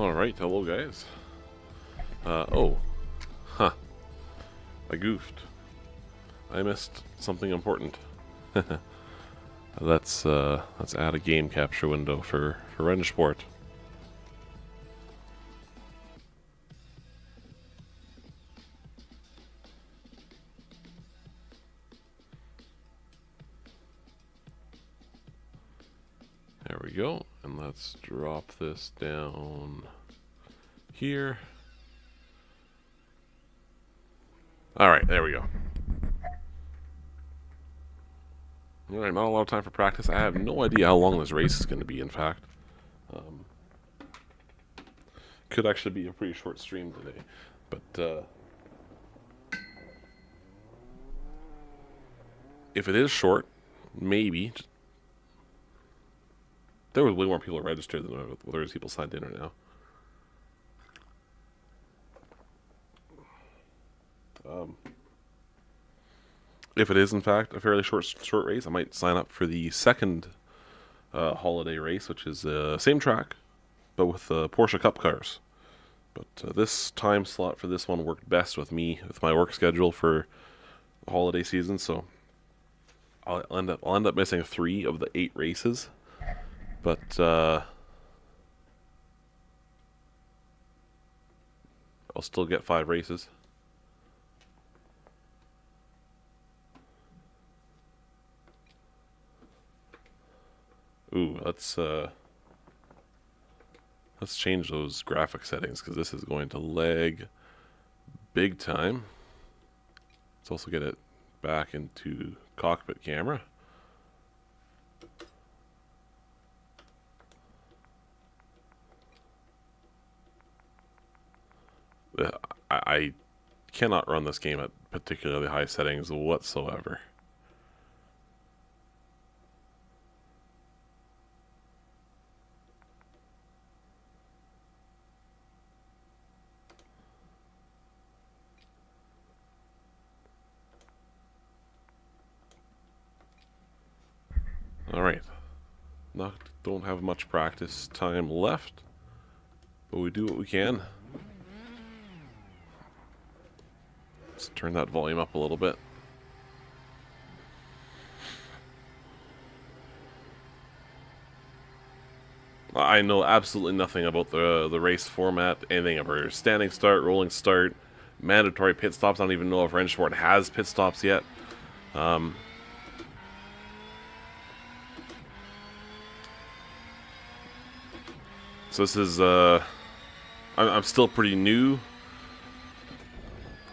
Alright, hello guys. Oh. Huh. I goofed. I missed something important. Let's add a game capture window for Rennsport. There we go, and let's drop this down here. Alright, there we go. Alright, not a lot of time for practice. I have no idea how long this race is going to be, in fact. Could actually be a pretty short stream today. But, if it is short, maybe. There was way more people registered than there's people signed in right now. If it is in fact a fairly short race, I might sign up for the second holiday race, which is the same track, but with Porsche Cup cars. But this time slot for this one worked best with me, with my work schedule for the holiday season. So I'll end up missing 3 of the 8 races, but I'll still get 5 races. Ooh, let's change those graphic settings because this is going to lag big time. Let's also get it back into cockpit camera. I cannot run this game at particularly high settings whatsoever. Alright, don't have much practice time left, but we do what we can. Let's turn that volume up a little bit. I know absolutely nothing about the race format, anything about standing start, rolling start, mandatory pit stops. I don't even know if Rennsport has pit stops yet. So this is, I'm still pretty new.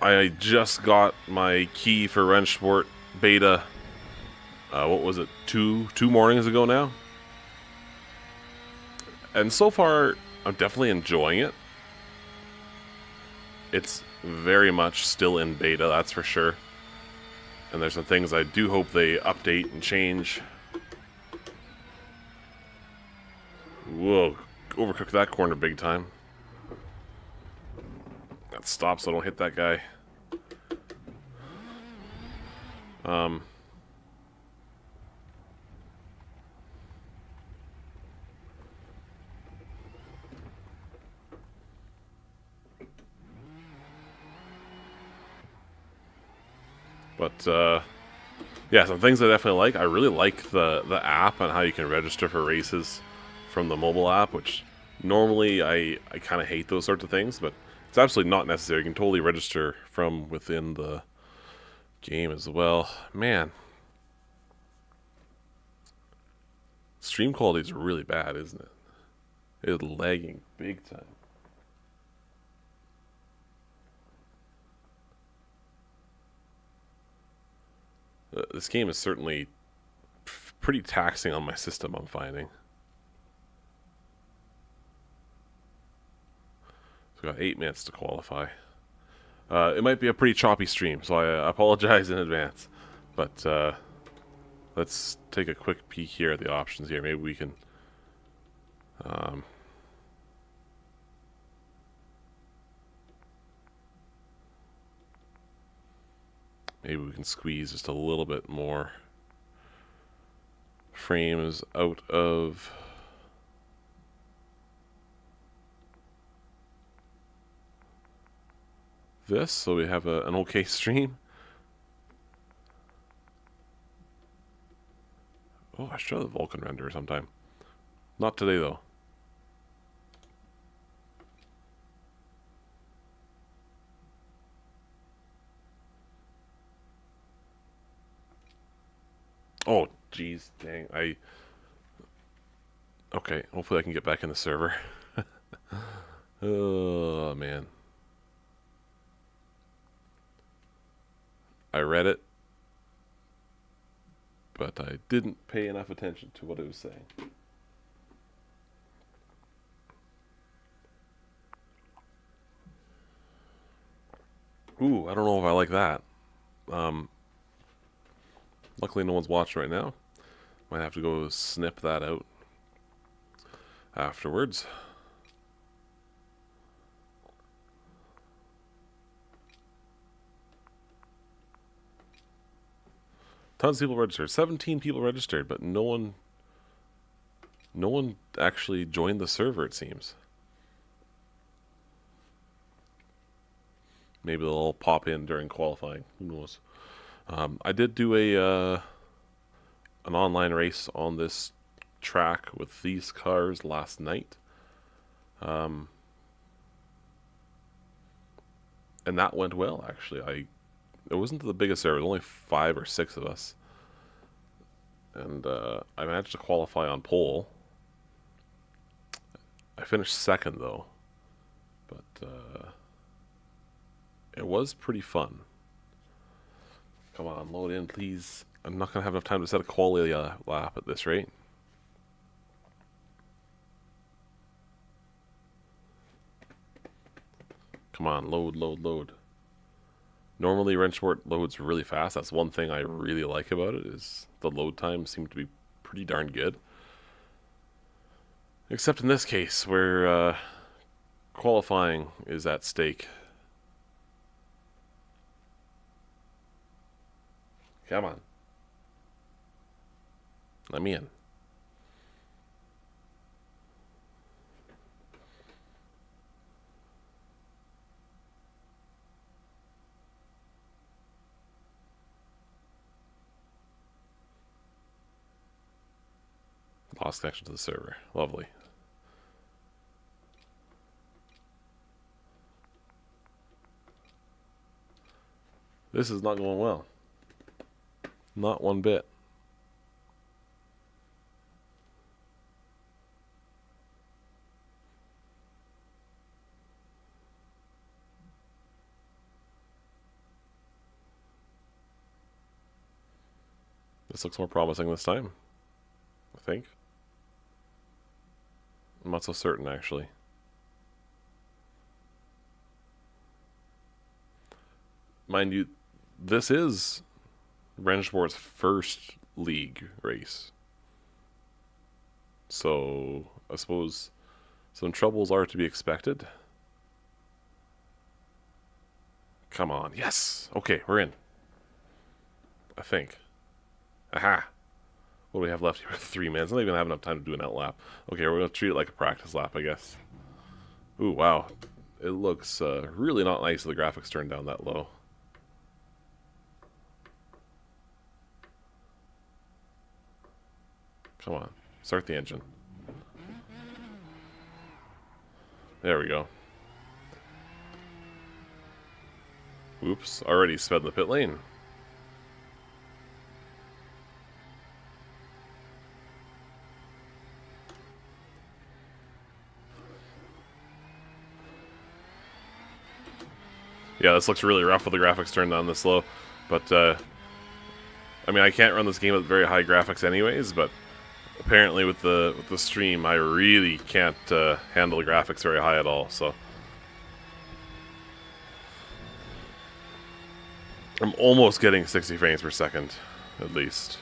I just got my key for Rennsport beta, what was it, two mornings ago now? And so far, I'm definitely enjoying it. It's very much still in beta, that's for sure. And there's some things I do hope they update and change. Whoa. Overcooked that corner big time. That stop so I don't hit that guy. But yeah, some things I definitely like. I really like the app and how you can register for races from the mobile app, which normally I kind of hate those sorts of things, but it's absolutely not necessary. You can totally register from within the game as well. Man, stream quality is really bad, isn't it? It's lagging big time. This game is certainly pretty taxing on my system, I'm finding. So we've got 8 minutes to qualify. It might be a pretty choppy stream, so I apologize in advance. But let's take a quick peek here at the options here. Maybe we can... maybe we can squeeze just a little bit more frames out of this so we have an okay stream. Oh, I should have the Vulkan render sometime. Not today, though. Oh, jeez, dang. Okay, hopefully I can get back in the server. Oh, man. I read it, but I didn't pay enough attention to what it was saying. Ooh, I don't know if I like that. Luckily no one's watching right now. Might have to go snip that out afterwards. Tons of people registered. 17 people registered, but no one actually joined the server, it seems. Maybe they'll all pop in during qualifying. Who knows? I did do an online race on this track with these cars last night. And that went well, actually. It wasn't the biggest server. There was only 5 or 6 of us. And I managed to qualify on pole. I finished second, though. But it was pretty fun. Come on, load in, please. I'm not going to have enough time to set a quality lap at this rate. Come on, load, load, load. Normally, Rennsport loads really fast. That's one thing I really like about it, is the load times seem to be pretty darn good. Except in this case, where qualifying is at stake. Come on. Let me in. Lost connection to the server. Lovely. This is not going well. Not one bit. This looks more promising this time, I think. I'm not so certain, actually. Mind you, this is Rennsport's first league race. So, I suppose some troubles are to be expected. Come on, yes! Okay, we're in. I think. Aha! What do we have left here? 3 minutes. I'm not even gonna have enough time to do an out lap. Okay, we're gonna treat it like a practice lap, I guess. Ooh, wow. It looks really not nice with the graphics turned down that low. Come on. Start the engine. There we go. Oops, already sped in the pit lane. Yeah, this looks really rough with the graphics turned down this low. But, I mean, I can't run this game with very high graphics anyways, but apparently with the stream, I really can't handle the graphics very high at all, so. I'm almost getting 60 frames per second, at least.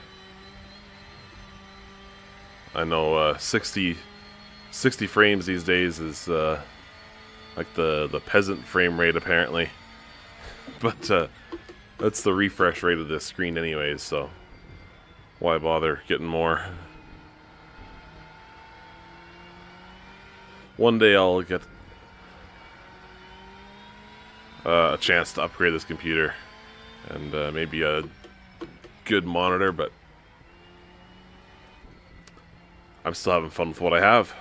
I know 60 frames these days is like the peasant frame rate, apparently. But that's the refresh rate of this screen anyways, so why bother getting more? One day I'll get... a chance to upgrade this computer and maybe a good monitor, but I'm still having fun with what I have.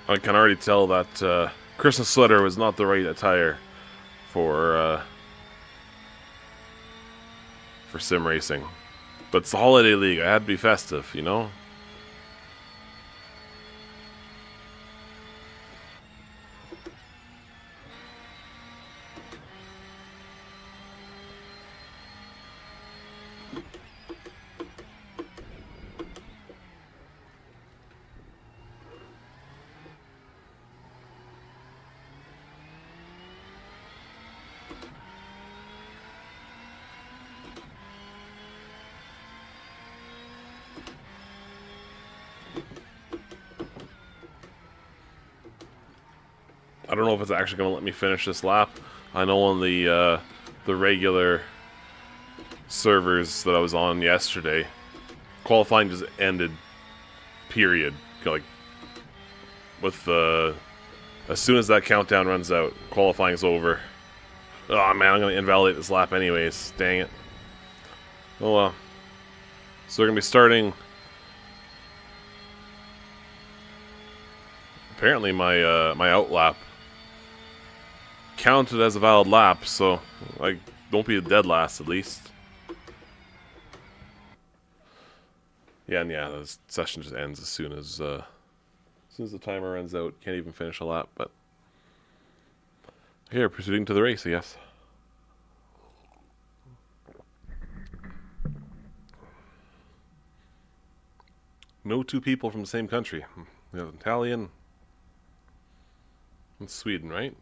I can already tell that Christmas sweater was not the right attire for sim racing. But it's the holiday league. I had to be festive, you know? I don't know if it's actually going to let me finish this lap. I know on the regular servers that I was on yesterday, qualifying just ended. Period. Like with as soon as that countdown runs out, qualifying's over. Oh man, I'm going to invalidate this lap anyways. Dang it. Oh well. So we're going to be starting. Apparently my my out lap counted as a valid lap, so I don't be a dead last at least. Yeah, and yeah, the session just ends as soon as the timer runs out. Can't even finish a lap, but here, proceeding to the race, I guess. No two people from the same country. We have an Italian and Sweden, right?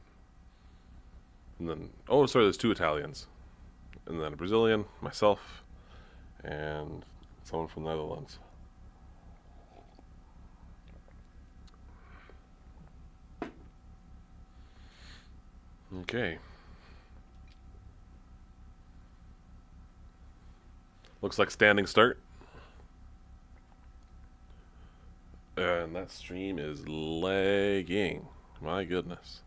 And then, oh, sorry, there's 2 Italians. And then a Brazilian, myself, and someone from the Netherlands. Okay. Looks like standing start. And that stream is lagging. My goodness.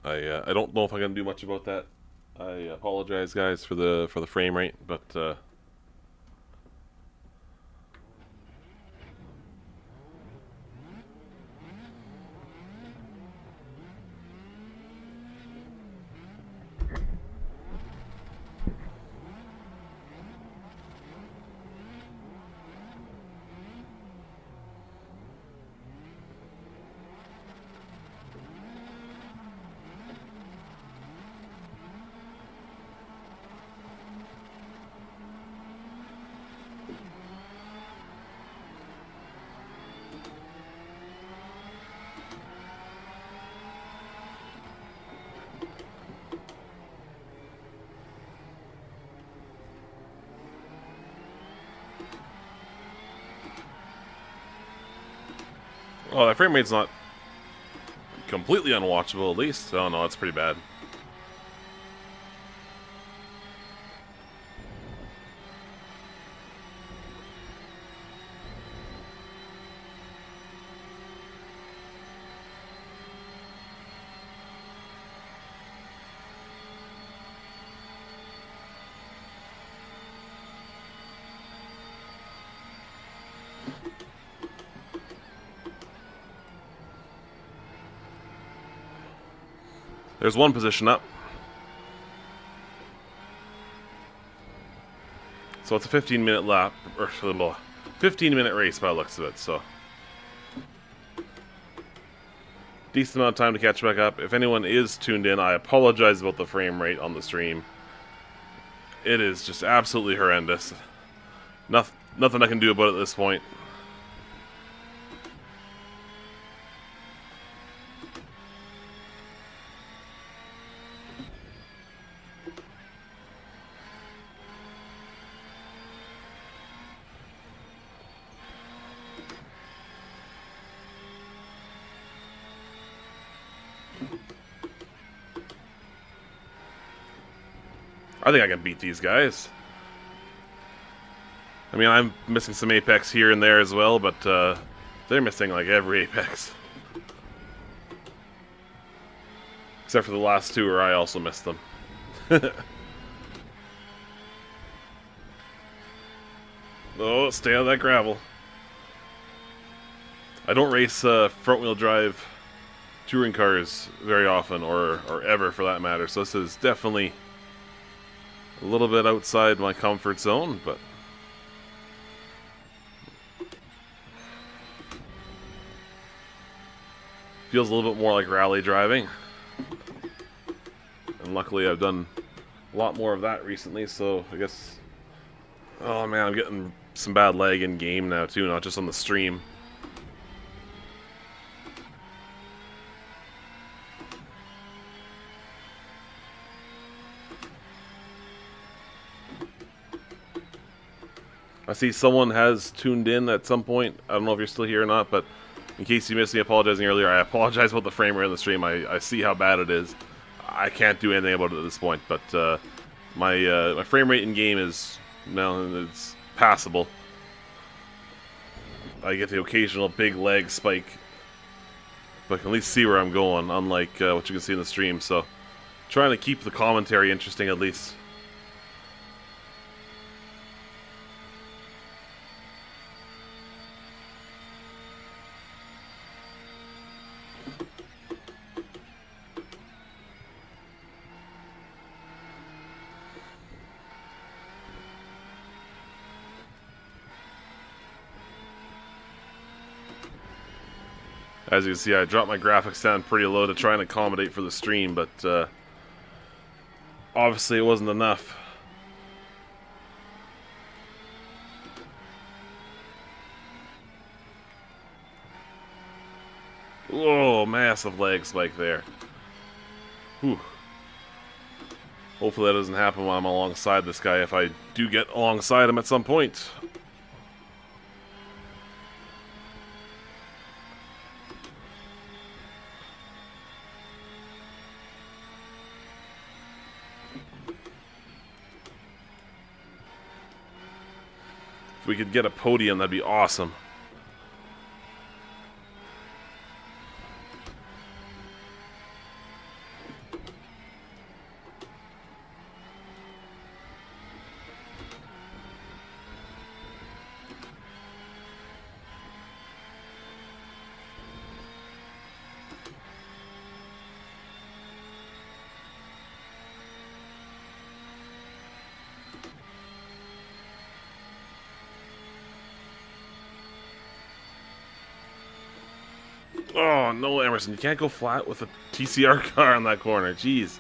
I don't know if I can do much about that. I apologize, guys, for the frame rate, but oh, that frame rate's not completely unwatchable, at least. Oh no, that's pretty bad. There's one position up. So it's a 15-minute lap, or 15-minute race by the looks of it, so decent amount of time to catch back up. If anyone is tuned in, I apologize about the frame rate on the stream. It is just absolutely horrendous. Nothing I can do about it at this point. I think I can beat these guys. I mean, I'm missing some apex here and there as well, but they're missing like every apex. Except for the last two where I also missed them. Oh, stay out of that gravel. I don't race front-wheel drive touring cars very often, or ever for that matter, so this is definitely a little bit outside my comfort zone, but feels a little bit more like rally driving. And luckily I've done a lot more of that recently, so I guess... Oh man, I'm getting some bad lag in game now too, not just on the stream. I see someone has tuned in at some point. I don't know if you're still here or not, but in case you missed me apologizing earlier, I apologize about the frame rate on the stream. I see how bad it is. I can't do anything about it at this point, but my frame rate in game is, no, it's passable. I get the occasional big lag spike, but I can at least see where I'm going, unlike what you can see in the stream. So, trying to keep the commentary interesting at least. As you can see, I dropped my graphics down pretty low to try and accommodate for the stream, but obviously it wasn't enough. Whoa, massive lag spike there. Whew. Hopefully that doesn't happen while I'm alongside this guy, if I do get alongside him at some point. If we could get a podium, that'd be awesome. Oh, no, Emerson. You can't go flat with a TCR car on that corner. Jeez.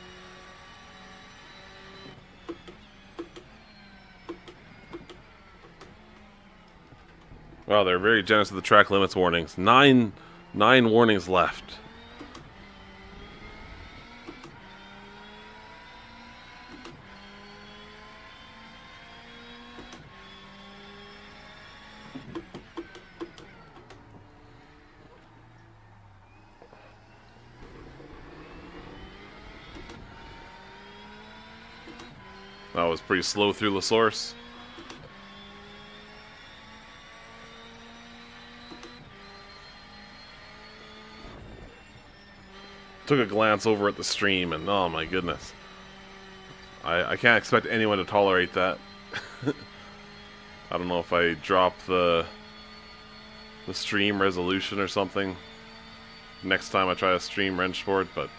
Wow, they're very generous with the track limits warnings. Nine warnings left. That was pretty slow through the source. Took a glance over at the stream and oh my goodness. I can't expect anyone to tolerate that. I don't know if I drop the stream resolution or something next time I try to stream Rennsport, but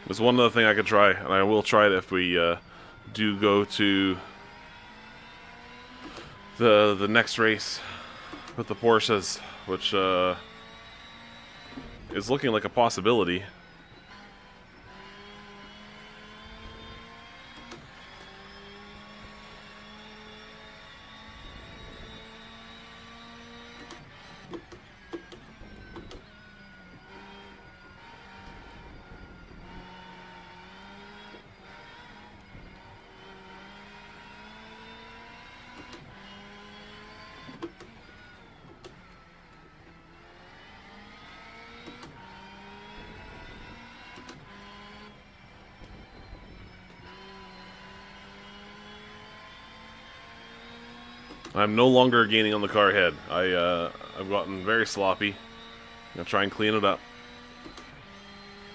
There's one other thing I could try, and I will try it if we do go to the next race with the Porsches, which is looking like a possibility. I'm no longer gaining on the car ahead. I've gotten very sloppy. I'm gonna try and clean it up.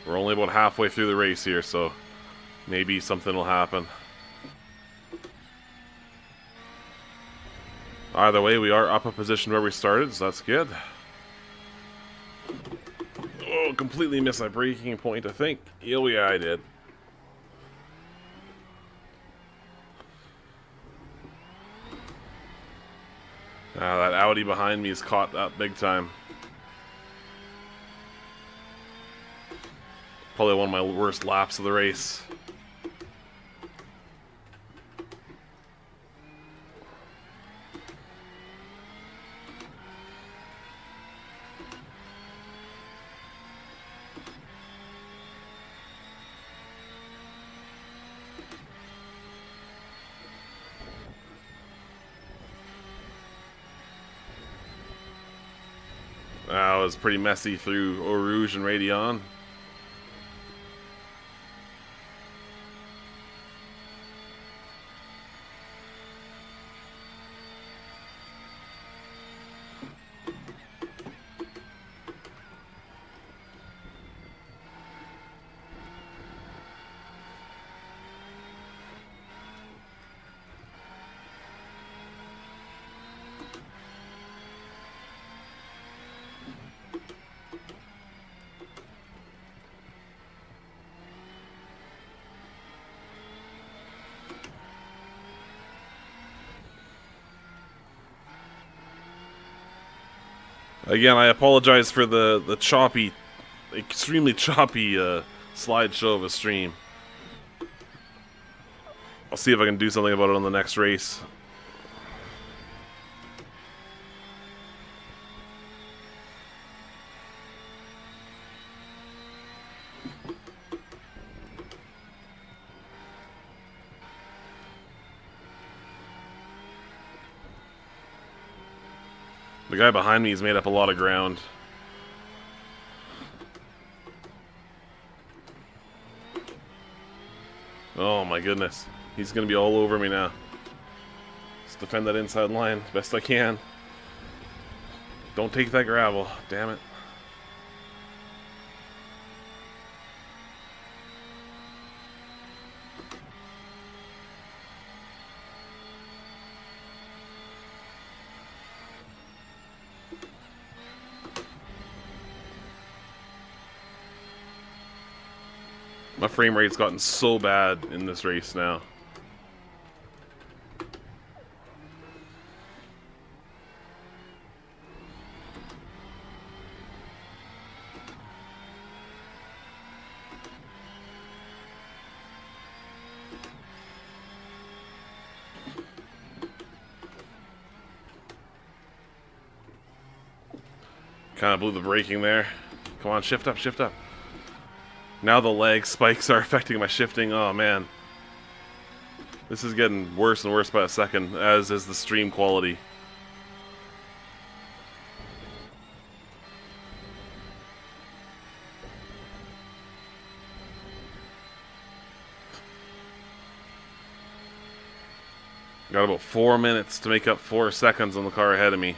We're only about halfway through the race here, so maybe something will happen. Either way, we are up a position where we started, so that's good. Oh, completely missed my braking point, I think. Oh yeah, I did. That Audi behind me is caught up big time. Probably one of my worst laps of the race. It was pretty messy through Eau Rouge and Raidillon. Again, I apologize for the choppy, extremely choppy slideshow of a stream. I'll see if I can do something about it on the next race. The guy behind me has made up a lot of ground. Oh my goodness. He's going to be all over me now. Let's defend that inside line as best I can. Don't take that gravel. Damn it. My frame rate's gotten so bad in this race now. Kind of blew the braking there. Come on, shift up, shift up. Now the lag spikes are affecting my shifting. Oh man. This is getting worse and worse by a second, as is the stream quality. Got about 4 minutes to make up 4 seconds on the car ahead of me.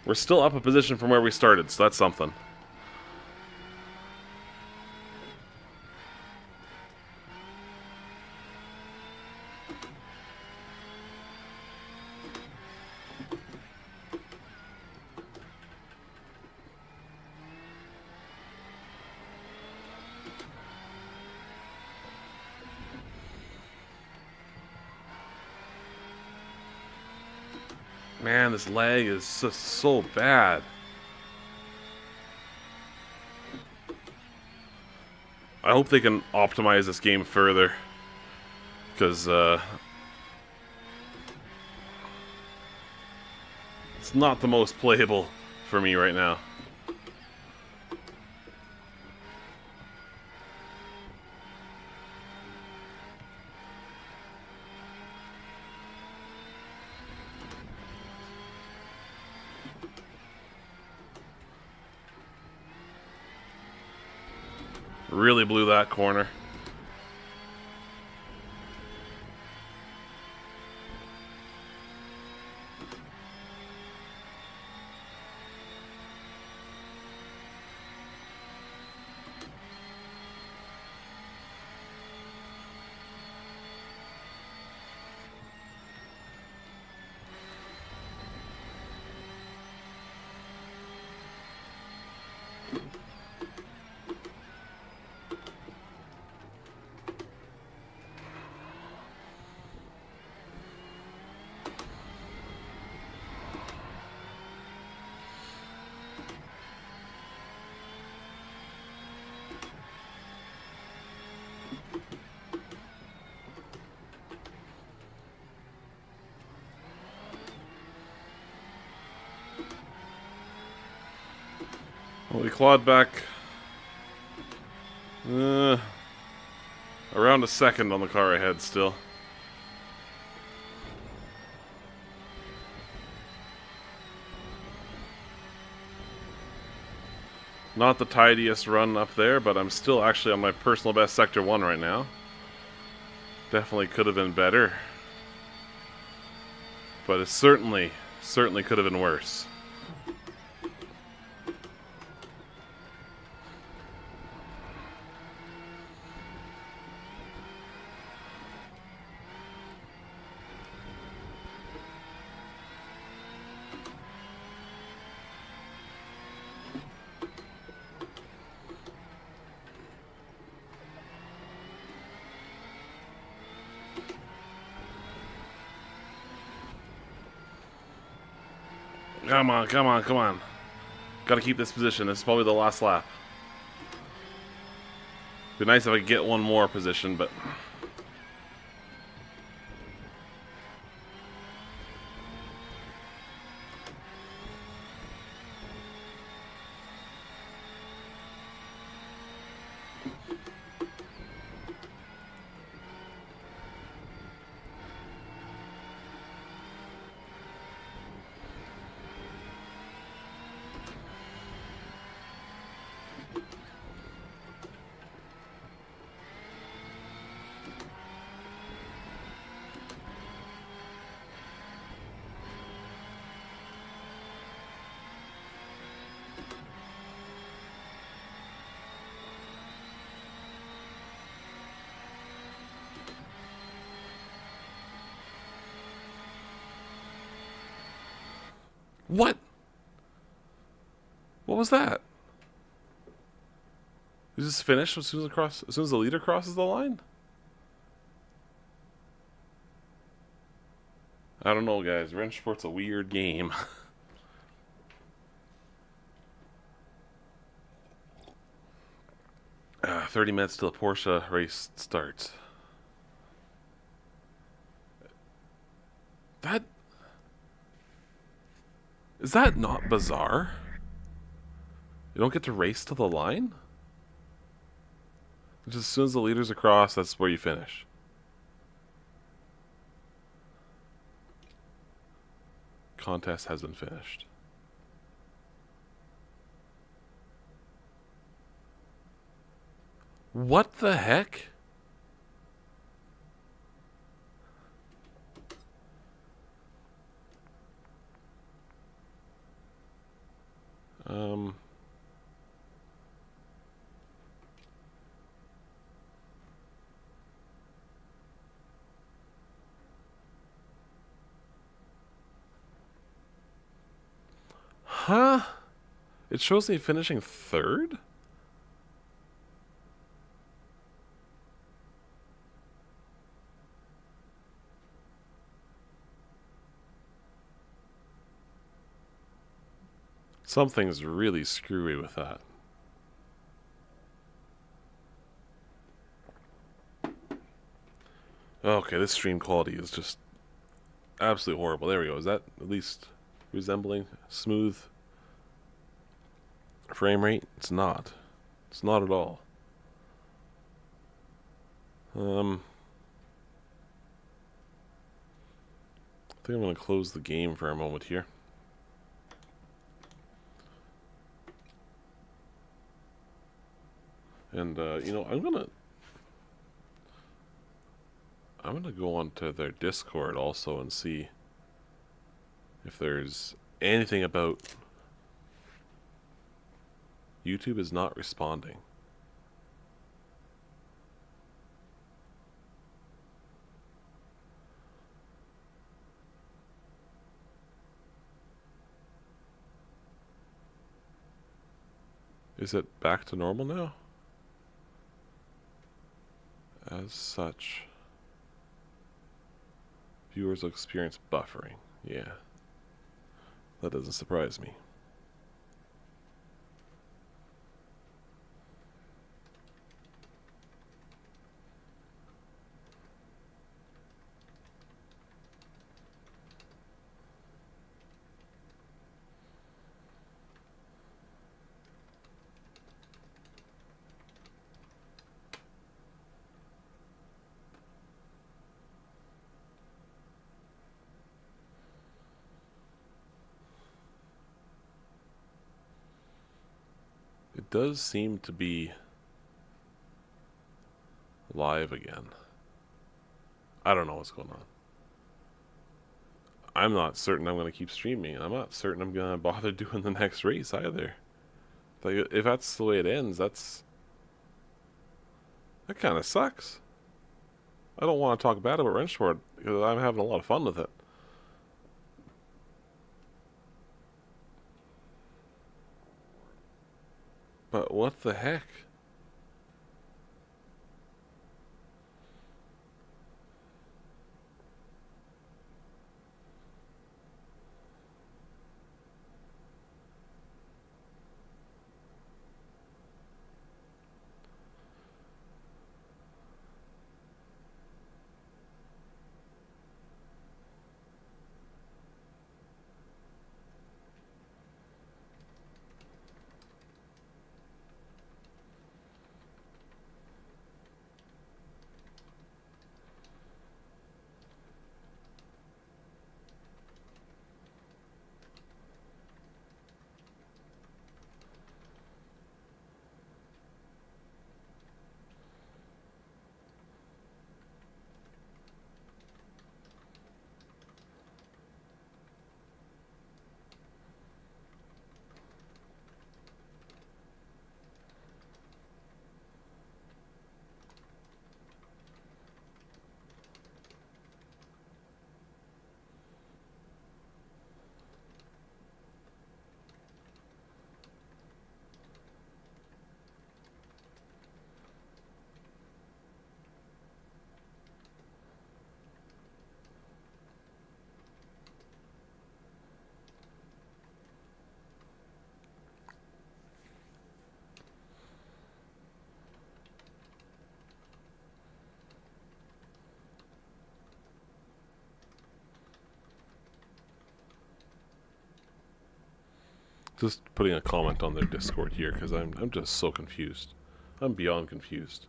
We're still up a position from where we started, so that's something. Man, this lag is just so bad. I hope they can optimize this game further. Because, it's not the most playable for me right now. Really blew that corner. Well, we clawed back around a second on the car ahead still. Not the tidiest run up there, but I'm still actually on my personal best Sector 1 right now. Definitely could have been better. But it certainly could have been worse. Come on, come on, come on. Gotta keep this position. This is probably the last lap. Be nice if I could get one more position, but... What? What was that? Is this finished as soon as the leader crosses the line? I don't know, guys. Rennsport's a weird game. 30 minutes till the Porsche race starts. That... Is that not bizarre? You don't get to race to the line? Just as soon as the leader's across, that's where you finish. Contest has been finished. What the heck? Huh? It shows me finishing third? Something's really screwy with that. Okay, this stream quality is just absolutely horrible. There we go. Is that at least resembling smooth frame rate? It's not. It's not at all. I think I'm going to close the game for a moment here. And, you know, I'm gonna go onto their Discord also and see if there's anything about YouTube is not responding. Is it back to normal now? As such, viewers will experience buffering. Yeah, that doesn't surprise me. It does seem to be live again. I don't know what's going on. I'm not certain I'm going to keep streaming. I'm not certain I'm going to bother doing the next race either. Like, if that's the way it ends, that kind of sucks. I don't want to talk bad about Rennsport because I'm having a lot of fun with it. But what the heck? Just putting a comment on their Discord here because I'm just so confused. I'm beyond confused.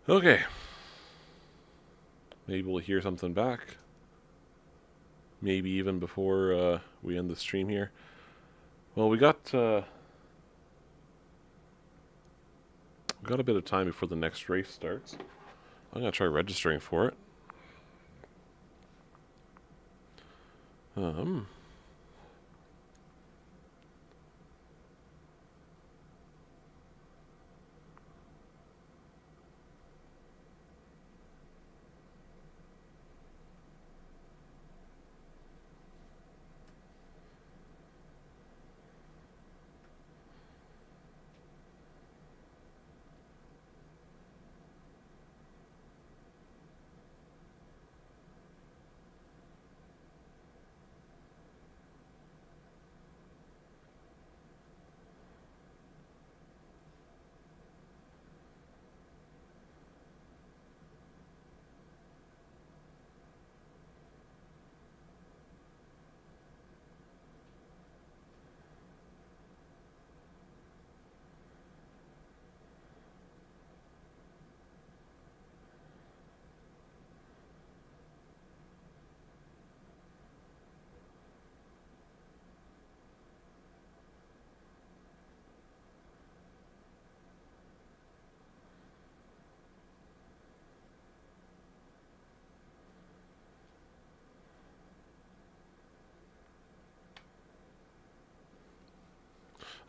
Okay. Maybe we'll hear something back. Maybe even before we end the stream here. Well, we got a bit of time before the next race starts. I'm gonna try registering for it. Um,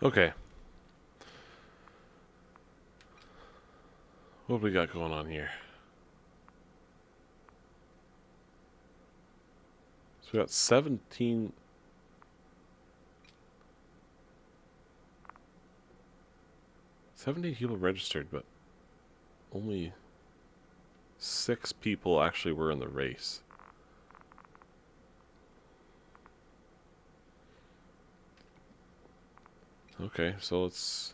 okay. What we got going on here? So we got 17 people registered, but only 6 people actually were in the race. Okay, so let's...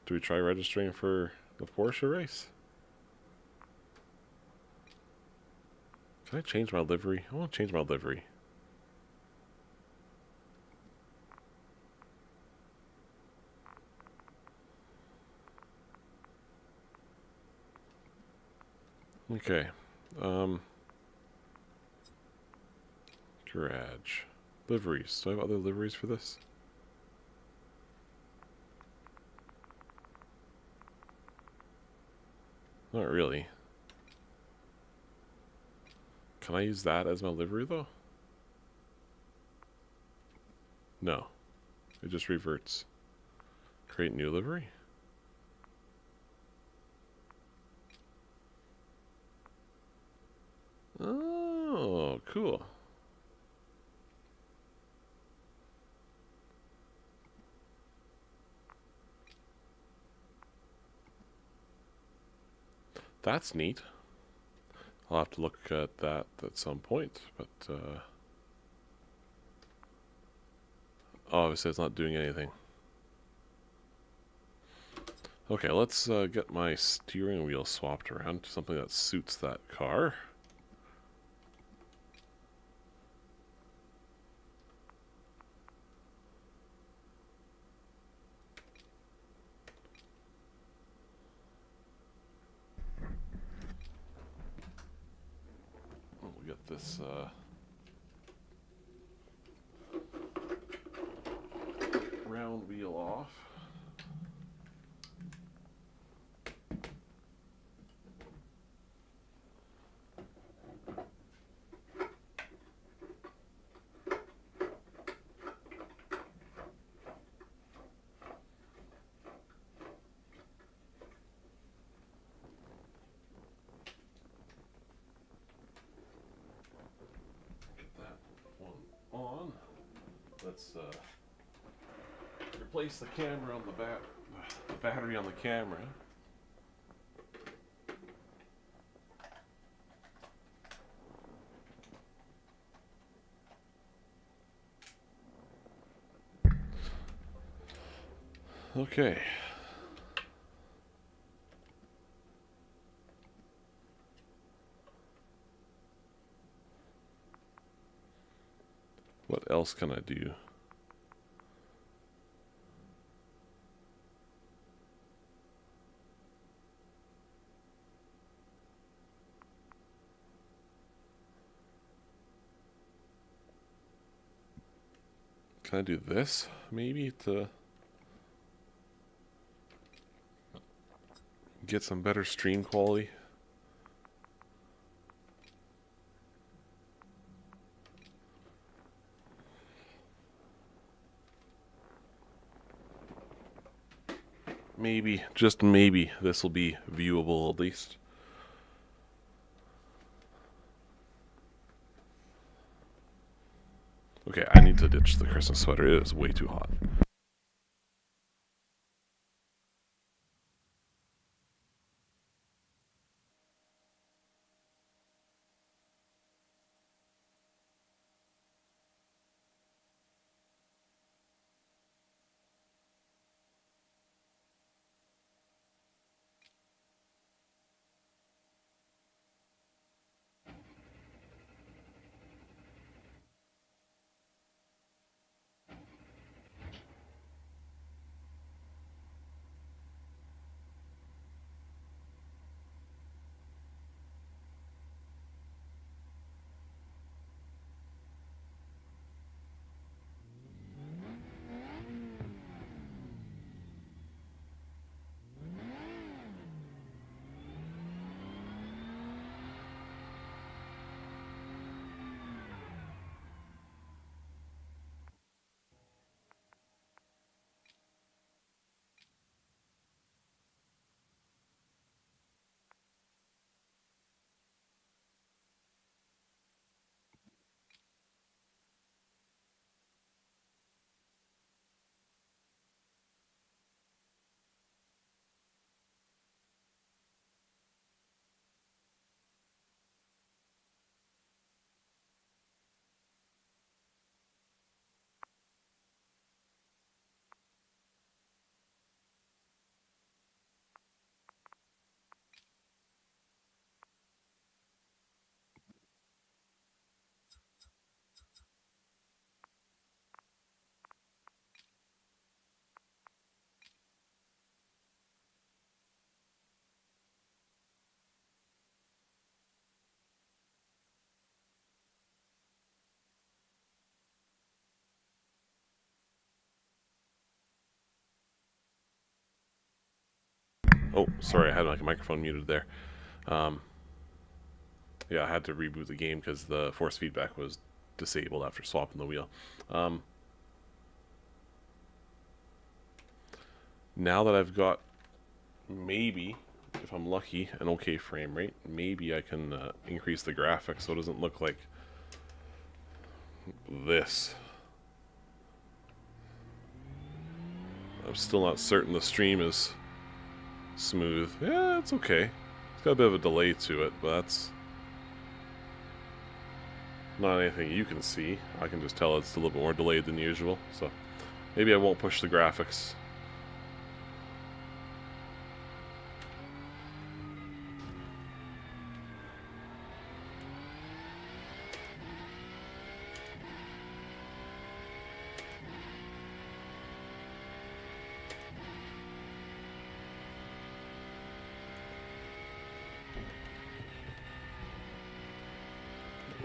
Do we try registering for the Porsche race? Can I change my livery? I want to change my livery. Okay. Garage. Liveries. Do I have other liveries for this? Not really. Can I use that as my livery, though? No. It just reverts. Create new livery? Oh, cool. That's neat. I'll have to look at that at some point, but obviously it's not doing anything. Okay, let's get my steering wheel swapped around to something that suits that car. We'll get this round wheel off. On. Let's replace the camera on the battery on the camera. Okay. What else can I do? Can I do this, maybe, to get some better stream quality? maybe, just maybe, this will be viewable at least. Okay, I need to ditch the Christmas sweater. It is way too hot. Oh, sorry, I had my microphone muted there. Um, yeah, I had to reboot the game because the force feedback was disabled after swapping the wheel. Um, now that I've got, maybe, if I'm lucky, an okay frame rate, maybe I can increase the graphics so it doesn't look like this. I'm still not certain the stream is smooth. Yeah, it's okay. It's got a bit of a delay to it, but that's not anything you can see. I can just tell it's a little bit more delayed than usual, so maybe I won't push the graphics.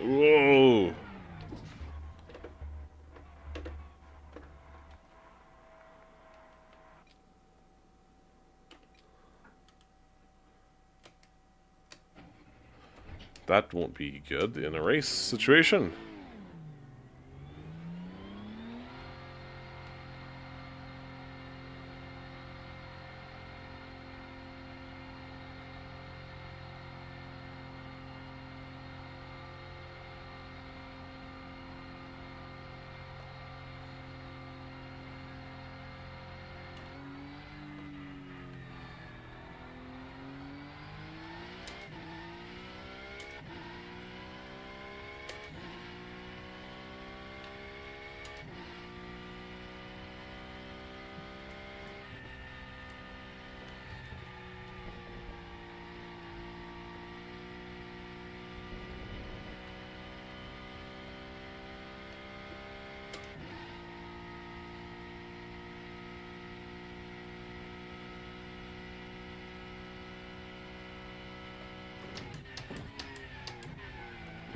Whoa! That won't be good in a race situation.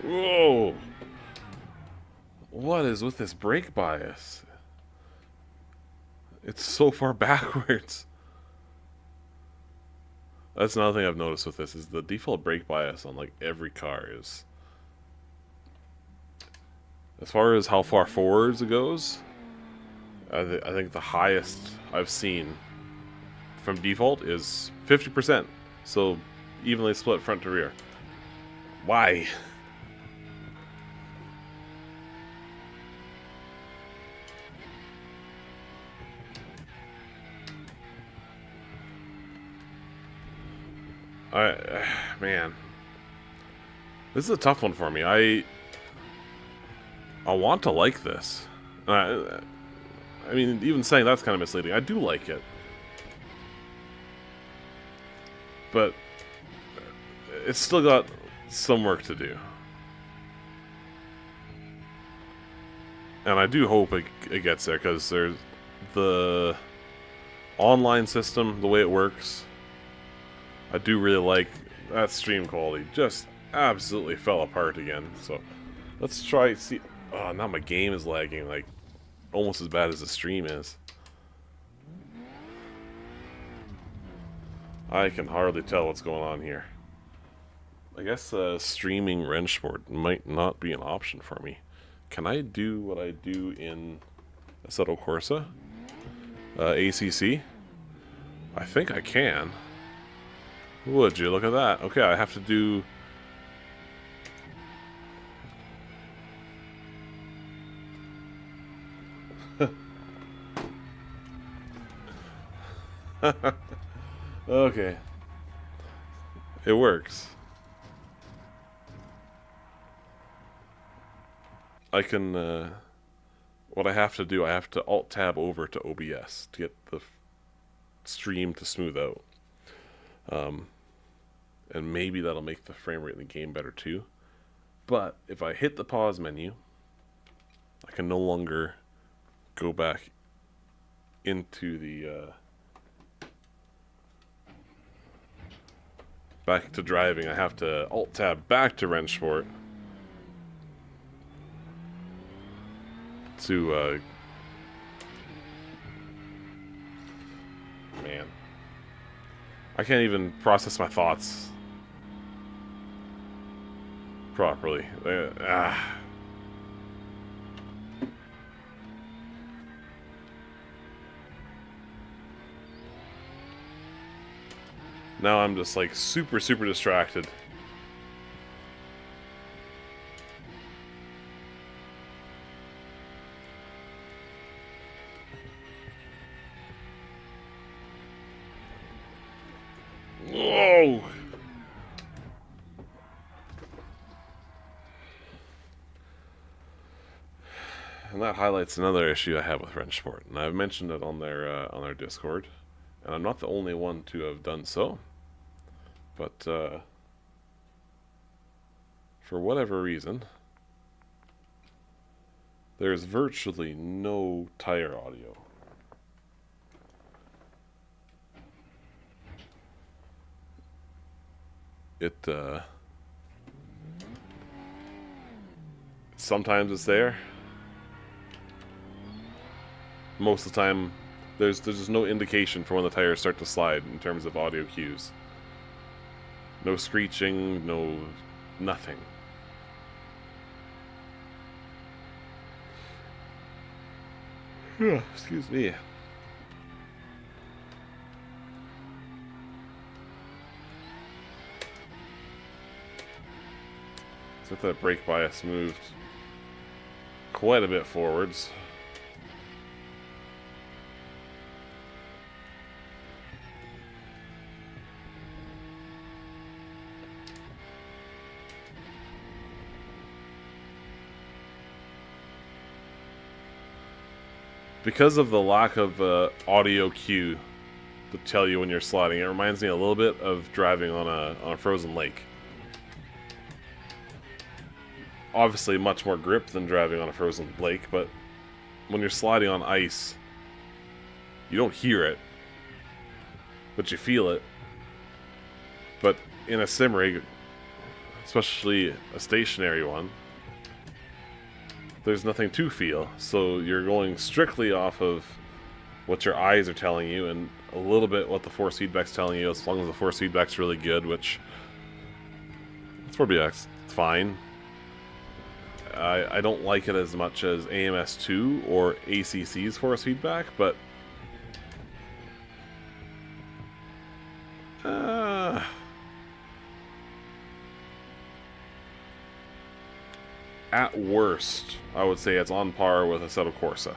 Whoa! What is with this brake bias? It's so far backwards. That's another thing I've noticed with this is the default brake bias on like every car is, as far as how far forwards it goes, I think the highest I've seen from default is 50%. So evenly split front to rear. Why? Man, this is a tough one for me. I want to like this. I mean, even saying that's kind of misleading. I do like it, but it's still got some work to do, and I do hope it gets there, because there's the online system, the way it works. I do really like that stream quality. Just absolutely fell apart again. So let's try see. Oh, now my game is lagging like almost as bad as the stream is. I can hardly tell what's going on here. I guess streaming Rennsport might not be an option for me. Can I do what I do in Assetto Corsa? ACC? I think I can. Would you look at that? Okay, I have to do... Okay. It works. I can, what I have to do, I have to Alt-Tab over to OBS to get the stream to smooth out. And maybe that'll make the frame rate in the game better too. But if I hit the pause menu, I can no longer go back into the back to driving. I have to Alt-Tab back to Rennsport to man, I can't even process my thoughts properly. Now I'm just like super distracted. Whoa! And that highlights another issue I have with Rennsport, and I've mentioned it on their Discord, and I'm not the only one to have done so. But for whatever reason, there's virtually no tire audio. It sometimes it's there. Most of the time, there's just no indication for when the tires start to slide in terms of audio cues. No screeching, no nothing. Excuse me. Let's get that brake bias moved quite a bit forwards. Because of the lack of audio cue to tell you when you're sliding, it reminds me a little bit of driving on a frozen lake. Obviously much more grip than driving on a frozen lake, but when you're sliding on ice, you don't hear it, but you feel it. But in a sim rig, especially a stationary one, there's nothing to feel, so you're going strictly off of what your eyes are telling you and a little bit what the force feedback's telling you, as long as the force feedback's really good, which it's 4BX, it's fine. I don't like it as much as AMS2 or ACC's force feedback, but At worst, I would say it's on par with Assetto Corsa.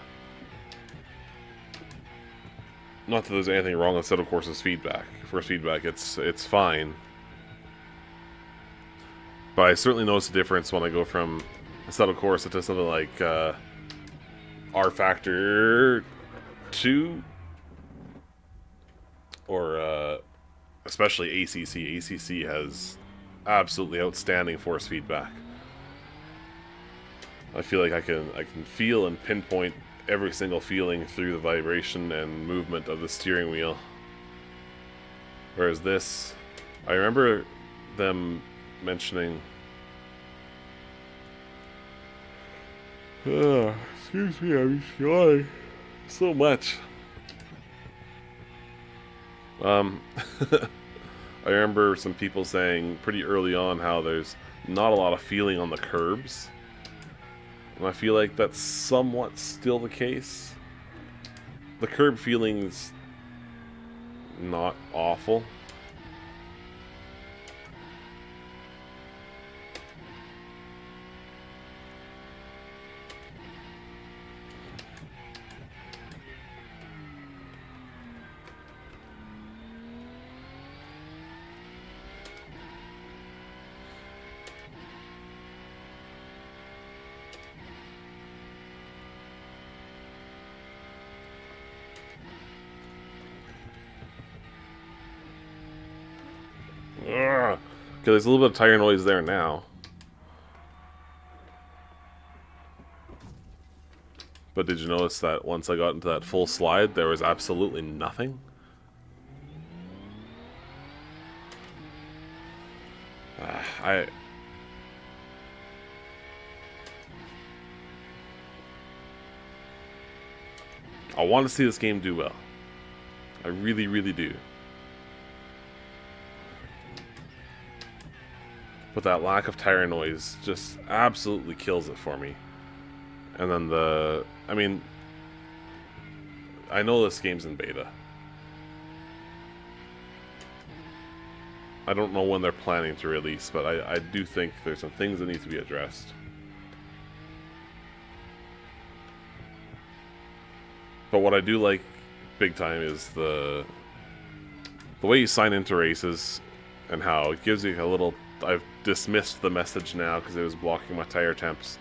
Not that there's anything wrong with Assetto Corsa's feedback. First feedback, it's fine. But I certainly notice a difference when I go from Assetto Corsa to something like R Factor 2 or especially ACC. ACC has absolutely outstanding force feedback. I feel like I can feel and pinpoint every single feeling through the vibration and movement of the steering wheel. Whereas this, I remember them mentioning. Excuse me, I'm yawning so much. I remember some people saying pretty early on how there's not a lot of feeling on the curbs. And I feel like that's somewhat still the case. The curb feeling's not awful. Because there's a little bit of tire noise there now. But did you notice that once I got into that full slide, there was absolutely nothing? I want to see this game do well. I really, really do. But that lack of tire noise just absolutely kills it for me. And then I know this game's in beta. I don't know when they're planning to release, but I do think there's some things that need to be addressed. But what I do like big time is the way you sign into races and how it gives you a little. I've dismissed the message now because it was blocking my tire temps.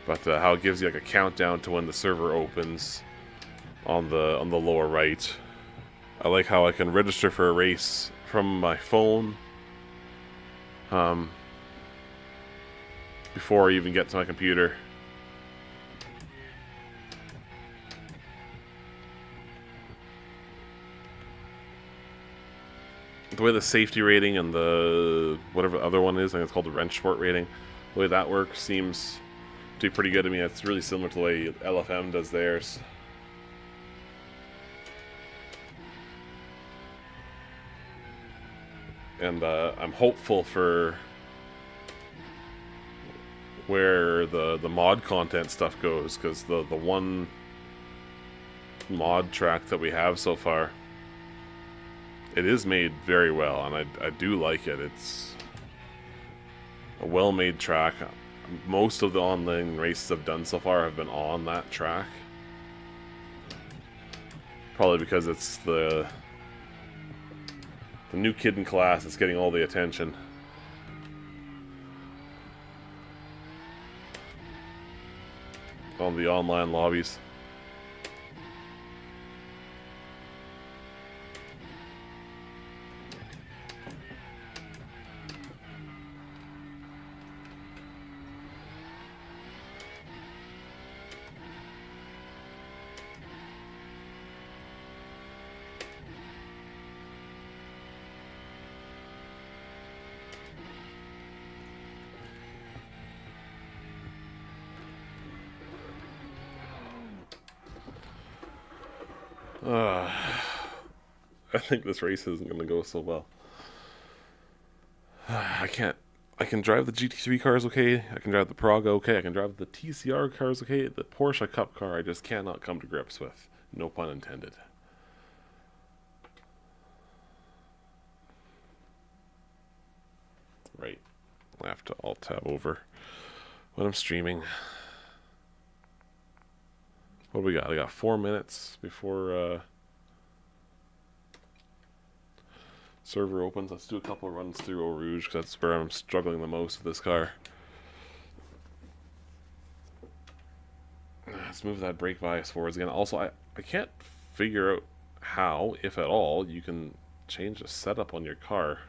But how it gives you like a countdown to when the server opens on the lower right. I like how I can register for a race from my phone before I even get to my computer. The way the safety rating and the whatever the other one is, I think it's called the Rennsport rating, the way that works seems to be pretty good to me. It's really similar to the way LFM does theirs. And I'm hopeful for where the mod content stuff goes, because the one mod track that we have so far, it is made very well, and I do like it. It's a well-made track. Most of the online races I've done so far have been on that track. Probably because it's the new kid in class that's getting all the attention. On the online lobbies. I think this race isn't going to go so well. I can drive the GT3 cars okay. I can drive the Praga okay. I can drive the TCR cars okay. The Porsche Cup car I just cannot come to grips with. No pun intended. Right. I have to alt tab over. when I'm streaming. What do we got? I got 4 minutes before server opens. Let's do a couple of runs through Eau Rouge, because that's where I'm struggling the most with this car. Let's move that brake bias forwards again. Also, I can't figure out how, if at all, you can change the setup on your car.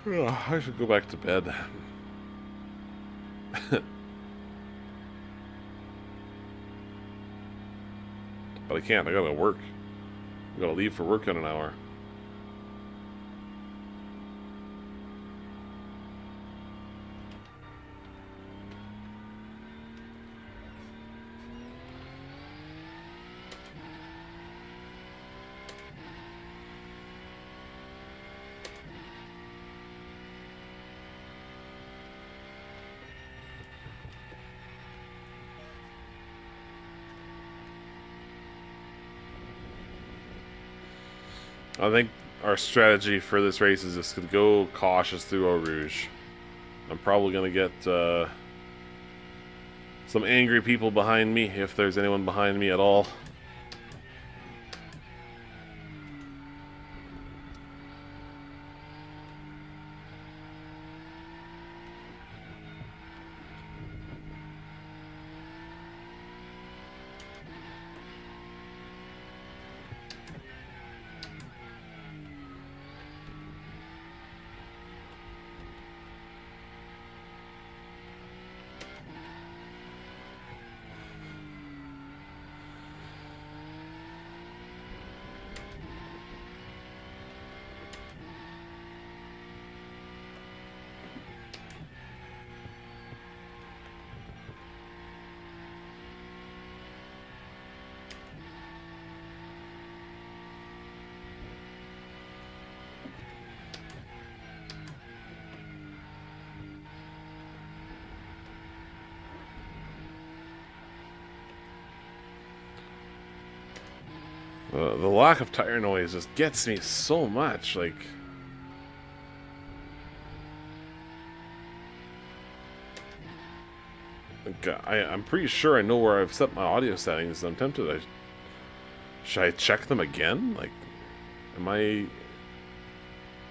Ugh, I should go back to bed. But I can't. I gotta work. I gotta leave for work in an hour. I think our strategy for this race is just to go cautious through Eau Rouge. I'm probably going to get some angry people behind me, if there's anyone behind me at all. The lack of tire noise just gets me so much, like... I'm pretty sure I know where I've set my audio settings. I'm tempted. Should I check them again? Like,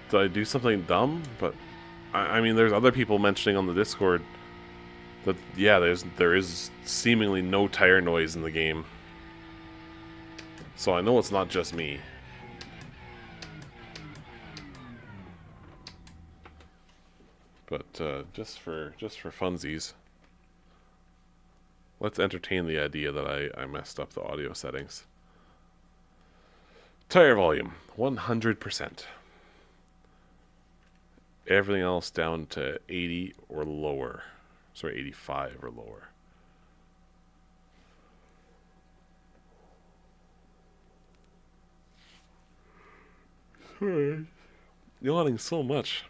did I do something dumb? But I mean, there's other people mentioning on the Discord that yeah, there is seemingly no tire noise in the game. So I know it's not just me. But just for funsies, let's entertain the idea that I messed up the audio settings. Tire volume, 100%. Everything else down to 80 or lower. Sorry, 85 or lower. Sorry. Yawning so much.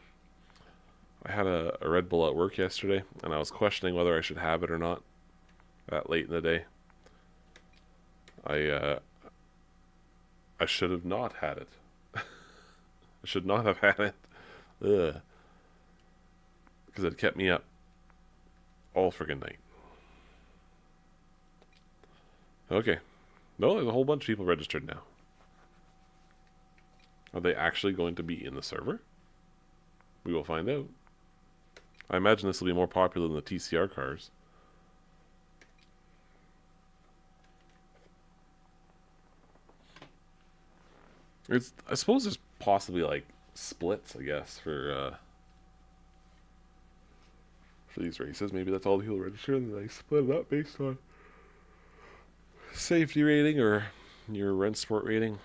I had a Red Bull at work yesterday, and I was questioning whether I should have it or not that late in the day. I should have not had it. I should not have had it. Ugh. Because it kept me up all friggin' night. Okay. No, there's a whole bunch of people registered now. Are they actually going to be in the server? We will find out. I imagine this will be more popular than the TCR cars. I suppose there's possibly like splits, I guess, for these races. Maybe that's all the people register, and they split it up based on safety rating or your Rennsport rating.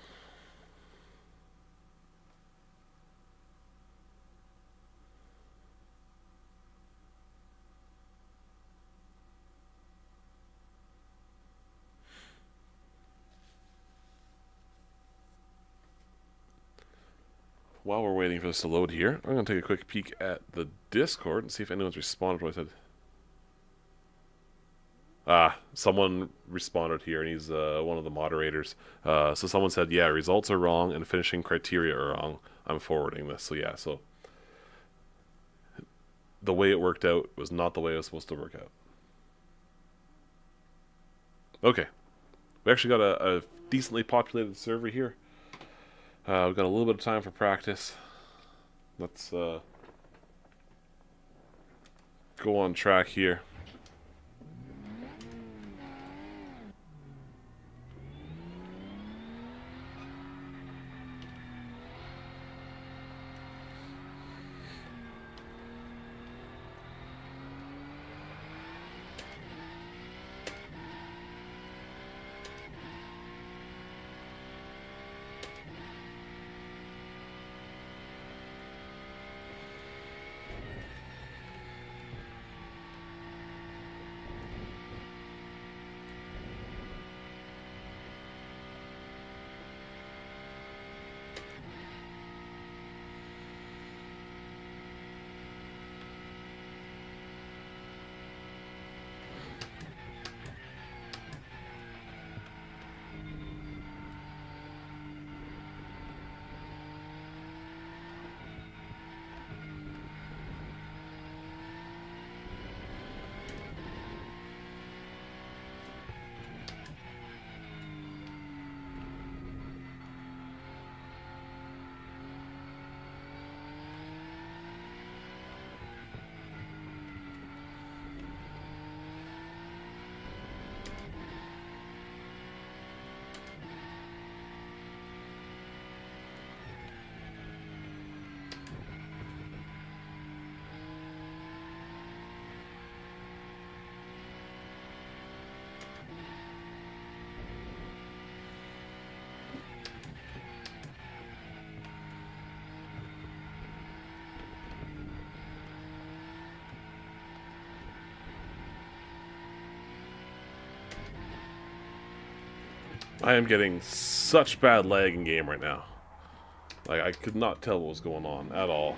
While we're waiting for this to load here, I'm going to take a quick peek at the Discord and see if anyone's responded to what I said. Someone responded here, and he's one of the moderators. So someone said, yeah, results are wrong and finishing criteria are wrong. I'm forwarding this. So yeah, so the way it worked out was not the way it was supposed to work out. Okay, we actually got a decently populated server here. We've got a little bit of time for practice. Let's go on track here. I am getting such bad lag in game right now. Like, I could not tell what was going on at all.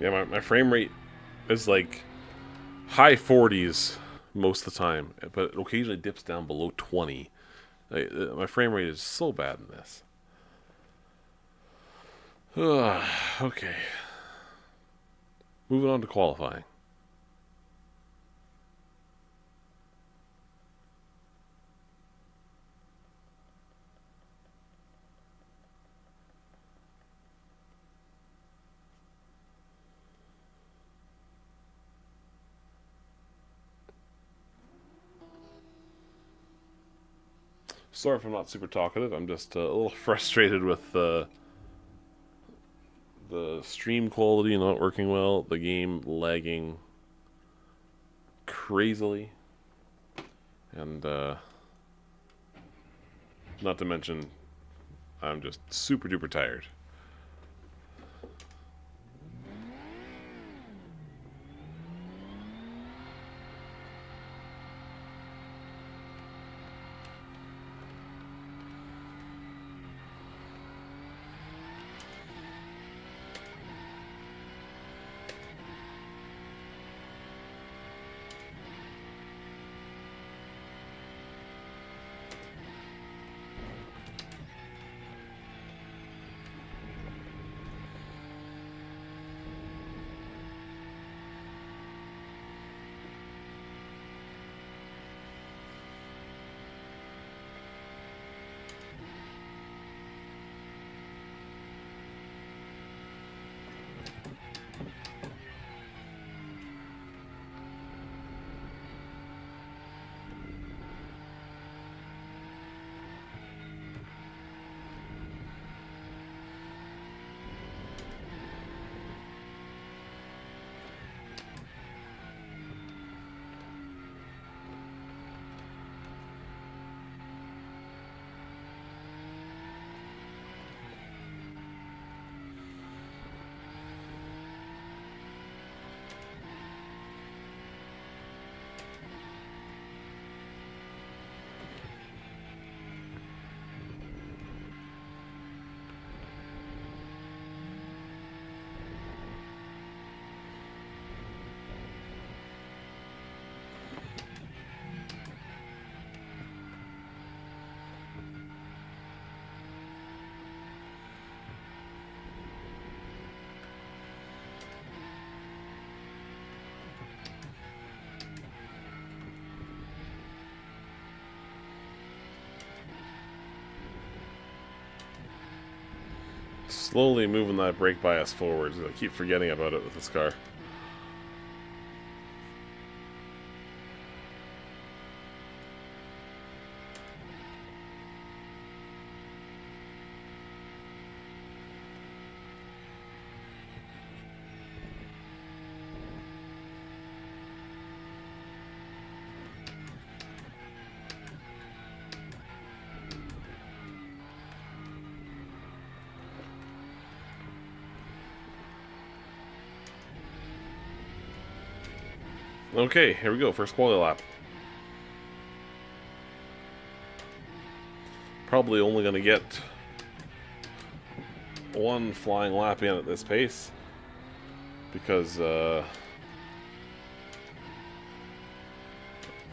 Yeah, my frame rate is like high 40s most of the time, but it occasionally dips down below 20. My frame rate is so bad in this. Okay. Moving on to qualifying. Sorry if I'm not super talkative. I'm just a little frustrated with the stream quality not working well, the game lagging crazily, and not to mention, I'm just super duper tired. Slowly moving that brake bias forwards. I keep forgetting about it with this car. Okay, here we go. First quality lap. Probably only going to get one flying lap in at this pace. Because the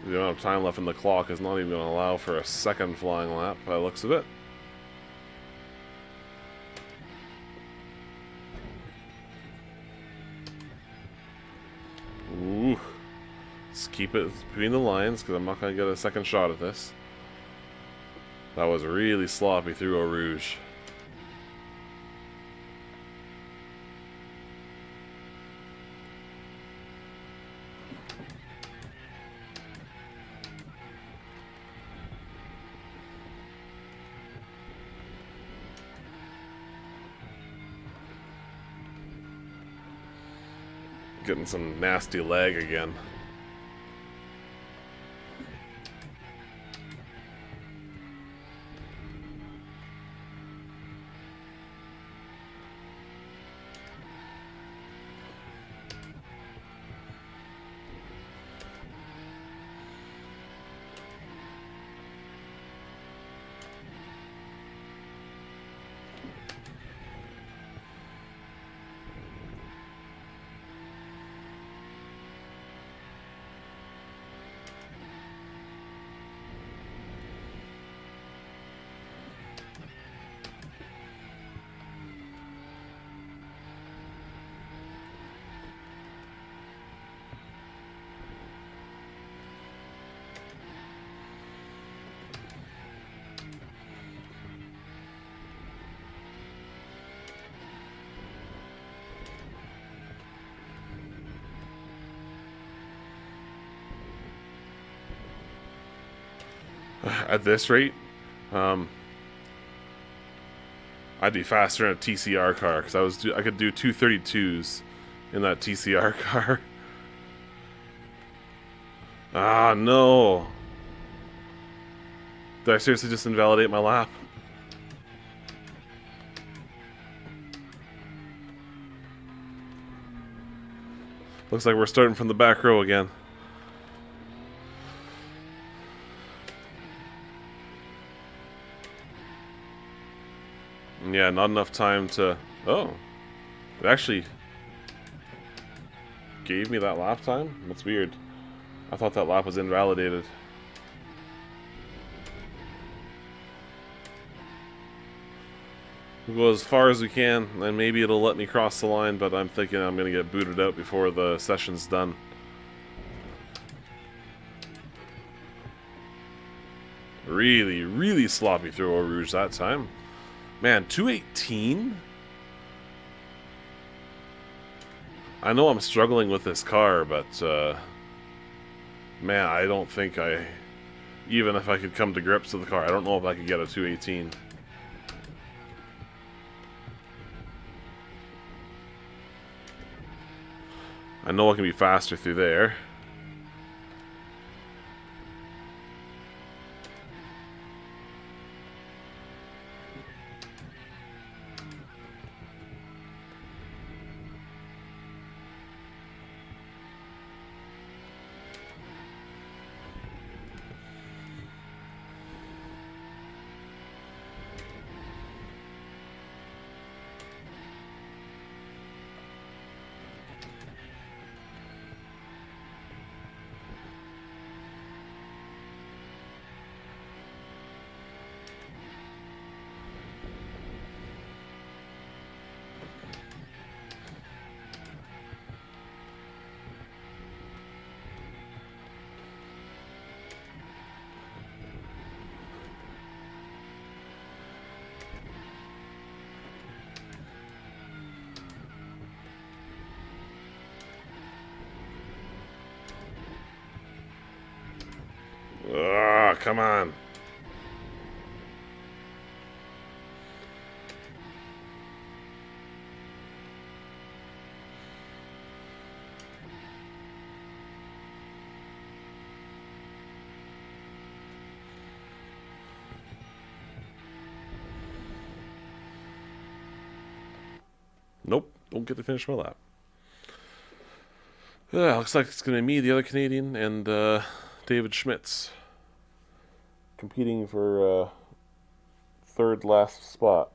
amount of time left in the clock is not even going to allow for a second flying lap by the looks of it. Ooh. Let's keep it between the lines because I'm not going to get a second shot at this. That was really sloppy through Eau Rouge. Getting some nasty lag again. At this rate, I'd be faster in a TCR car because I could do 232s in that TCR car. Ah, no! Did I seriously just invalidate my lap? Looks like we're starting from the back row again. Yeah, not enough time to... Oh. It actually gave me that lap time? That's weird. I thought that lap was invalidated. We'll go as far as we can, and maybe it'll let me cross the line, but I'm thinking I'm going to get booted out before the session's done. Really, really sloppy through Eau Rouge that time. Man, 218? I know I'm struggling with this car, but man, I don't think even if I could come to grips with the car, I don't know if I could get a 218. I know I can be faster through there. come on. Nope, don't get to finish my lap. Looks like it's going to be me, the other Canadian, and David Schmitz competing for third last spot.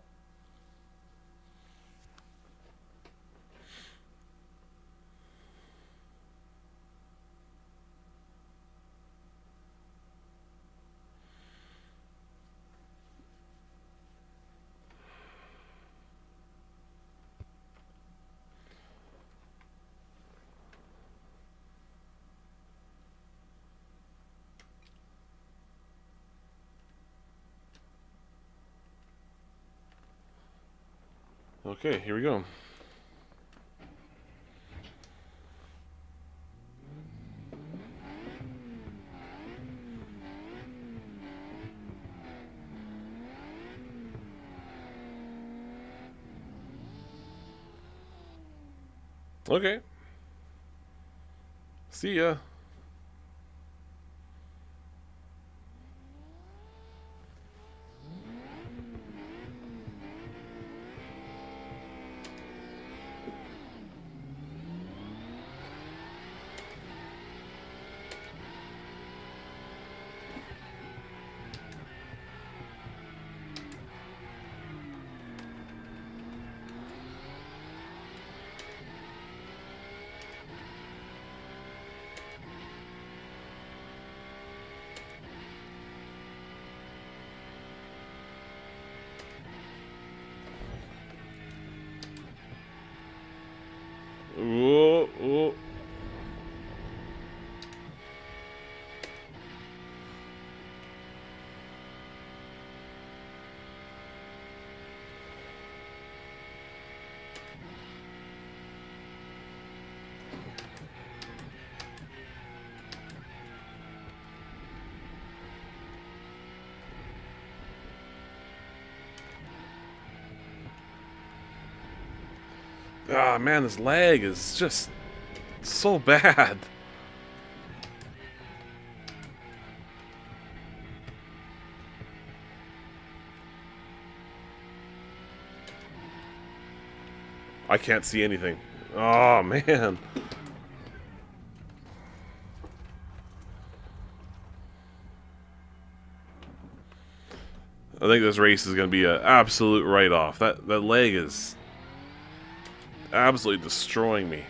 Okay, here we go. Okay. See ya. Whoa, whoa. Ah, man, this lag is just so bad. I can't see anything. Oh, man. I think this race is going to be an absolute write-off. That leg is absolutely destroying me.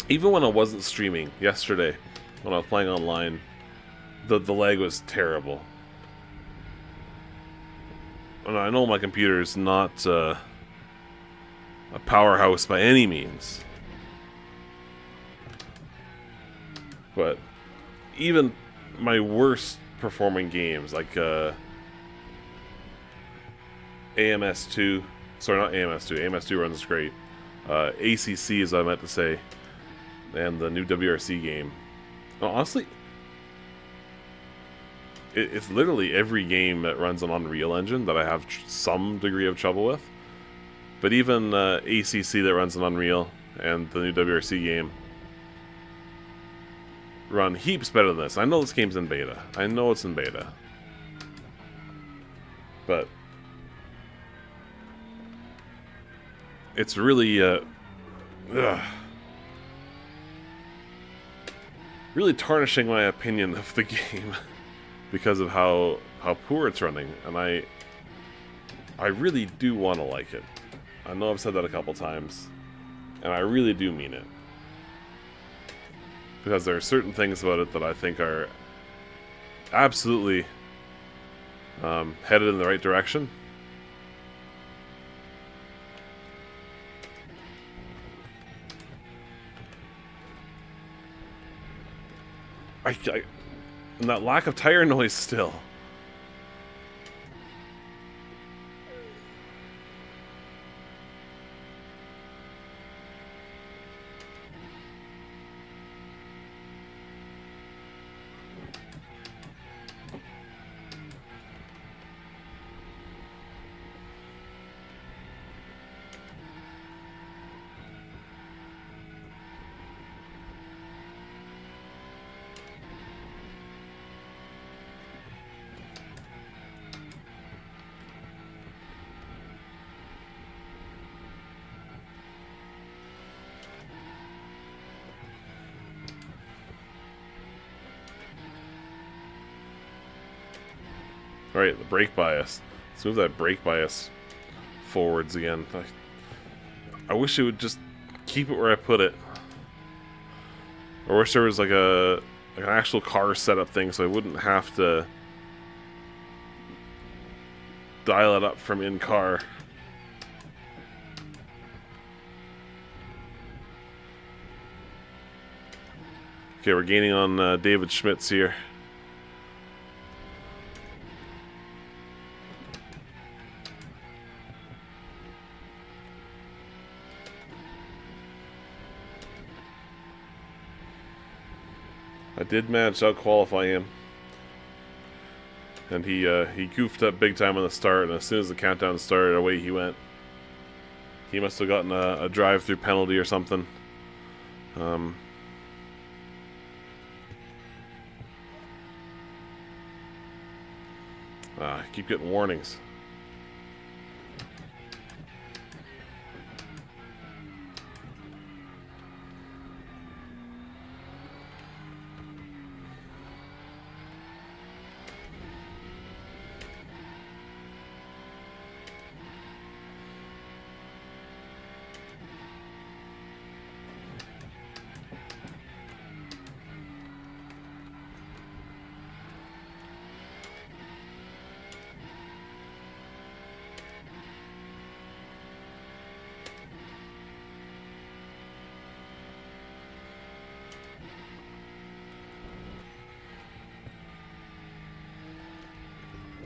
Even when I wasn't streaming yesterday, when I was playing online, the lag was terrible. And I know my computer is not a powerhouse by any means, but even my worst performing games, like AMS2, sorry, not AMS2, AMS2 runs great, ACC is what I meant to say, and the new WRC game. Honestly, it's literally every game that runs on Unreal Engine that I have some degree of trouble with. But even ACC that runs on Unreal and the new WRC game run heaps better than this. I know this game's in beta. I know it's in beta. But it's really really tarnishing my opinion of the game because of how poor it's running, and I really do want to like it. I know I've said that a couple times, and I really do mean it, because there are certain things about it that I think are absolutely headed in the right direction. And that lack of tire noise still. Alright, the brake bias. Let's move that brake bias forwards again. I wish it would just keep it where I put it. I wish there was like an actual car setup thing so I wouldn't have to dial it up from in-car. Okay, we're gaining on David Schmitz here. I did manage to out-qualify him. And he goofed up big time on the start, and as soon as the countdown started, away he went. He must have gotten a drive-through penalty or something. I keep getting warnings.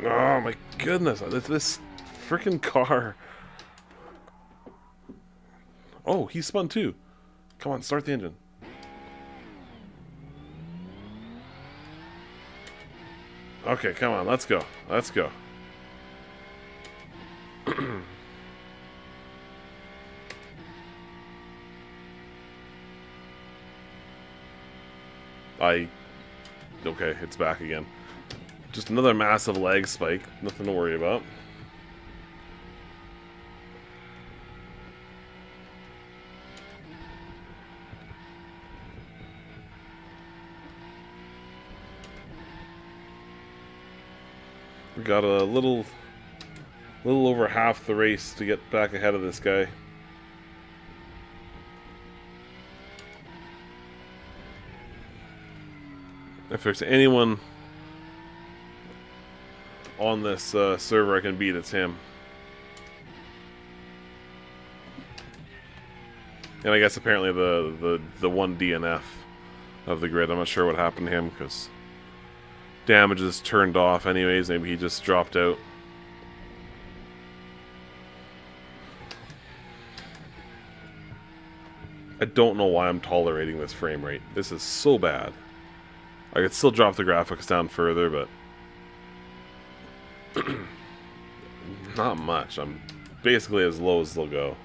Oh my goodness, this freaking car. Oh, he spun too. Come on, start the engine. Okay, come on, let's go. Let's go. Okay, it's back again. Just another massive lag spike. Nothing to worry about. We got a little over half the race to get back ahead of this guy. If there's anyone on this server I can beat, it's him. And I guess apparently the one DNF of the grid. I'm not sure what happened to him because damage is turned off anyways. Maybe he just dropped out. I don't know why I'm tolerating this frame rate. This is so bad. I could still drop the graphics down further, but not much. I'm basically as low as they'll go.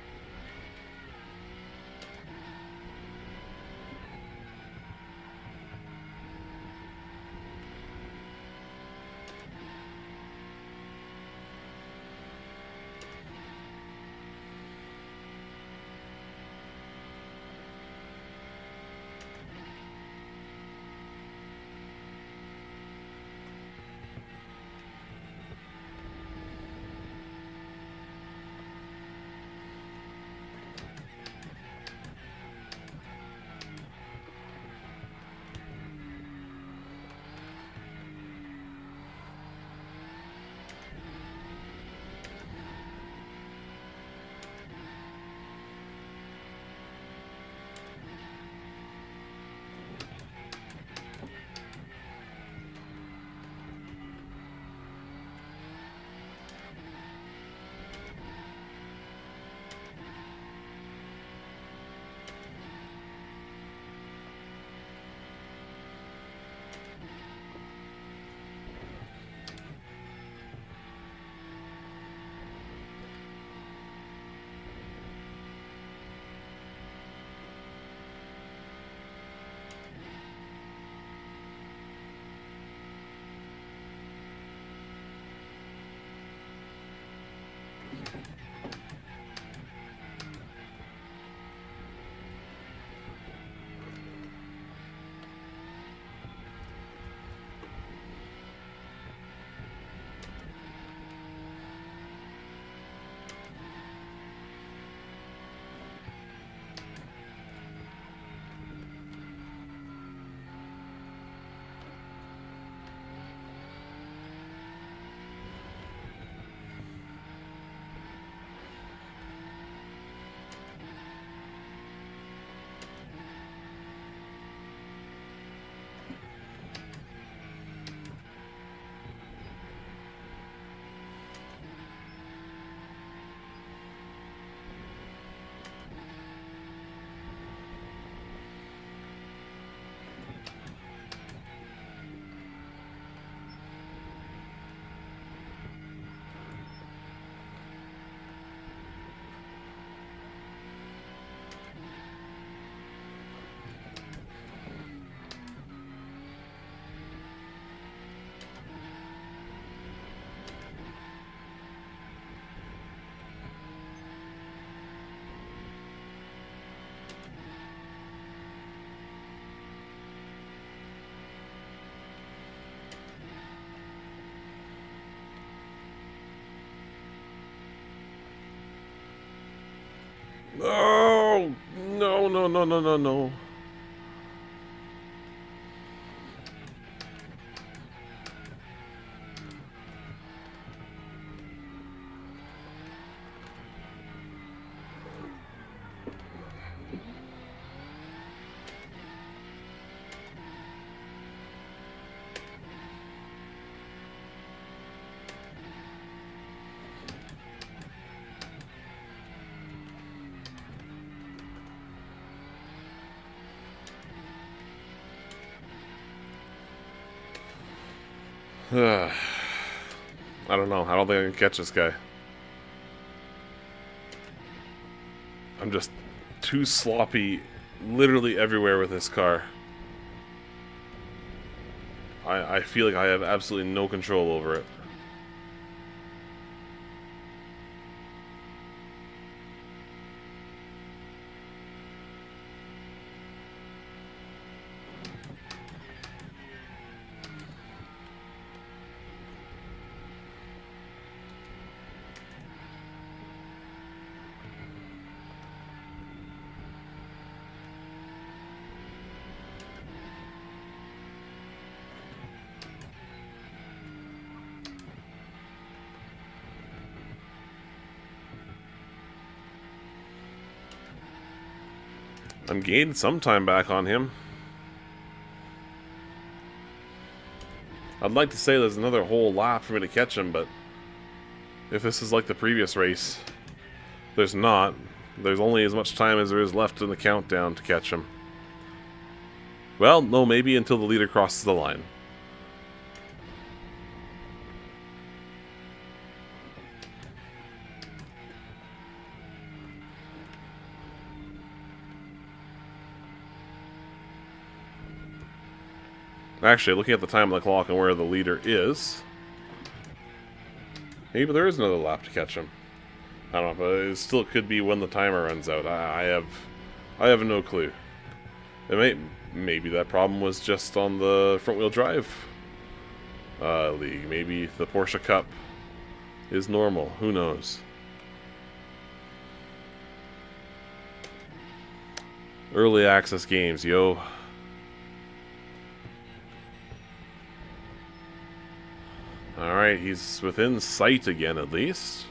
Oh, no, no, no, no, no, no. I don't know. I don't think I can catch this guy. I'm just too sloppy literally everywhere with this car. I feel like I have absolutely no control over it. I'm gaining some time back on him. I'd like to say there's another whole lap for me to catch him, but if this is like the previous race, there's not. There's only as much time as there is left in the countdown to catch him. Well, no, maybe until the leader crosses the line. Actually, looking at the time on the clock and where the leader is, maybe there is another lap to catch him. I don't know, but it still could be when the timer runs out. I have no clue. Maybe that problem was just on the front-wheel drive league. Maybe the Porsche Cup is normal. Who knows? Early access games, yo. Alright, he's within sight again, at least.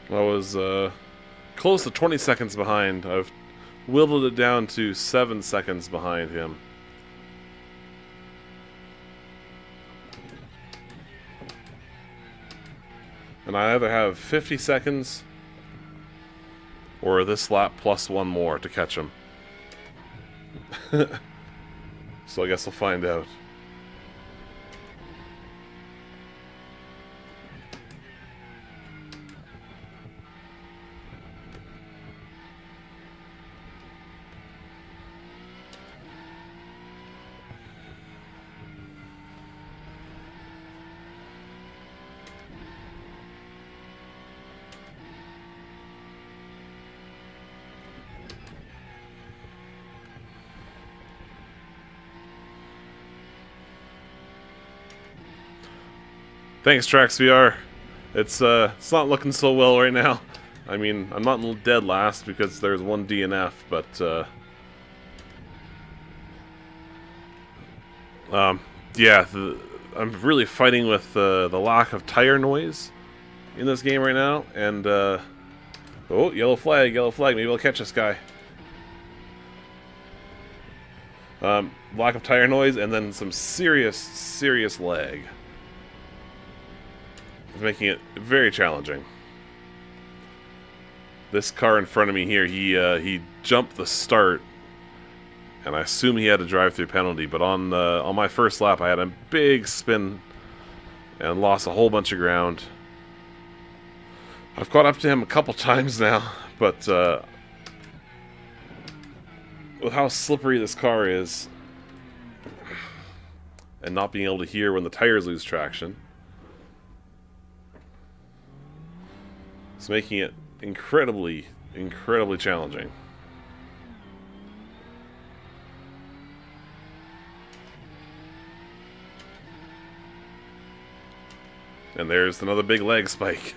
I was close to 20 seconds behind. I've whittled it down to 7 seconds behind him. And I either have 50 seconds or this lap plus one more to catch him. So I guess we'll find out. Thanks, Trax VR. It's not looking so well right now. I mean, I'm not dead last because there's one DNF, but yeah, I'm really fighting with the lack of tire noise in this game right now. And oh, yellow flag, yellow flag. Maybe I'll catch this guy. Lack of tire noise, and then some serious lag. It's making it very challenging. This car in front of me here, he jumped the start, and I assume he had a drive-through penalty. But on my first lap, I had a big spin and lost a whole bunch of ground. I've caught up to him a couple times now, but with how slippery this car is, and not being able to hear when the tires lose traction, it's making it incredibly, incredibly challenging. And there's another big leg spike.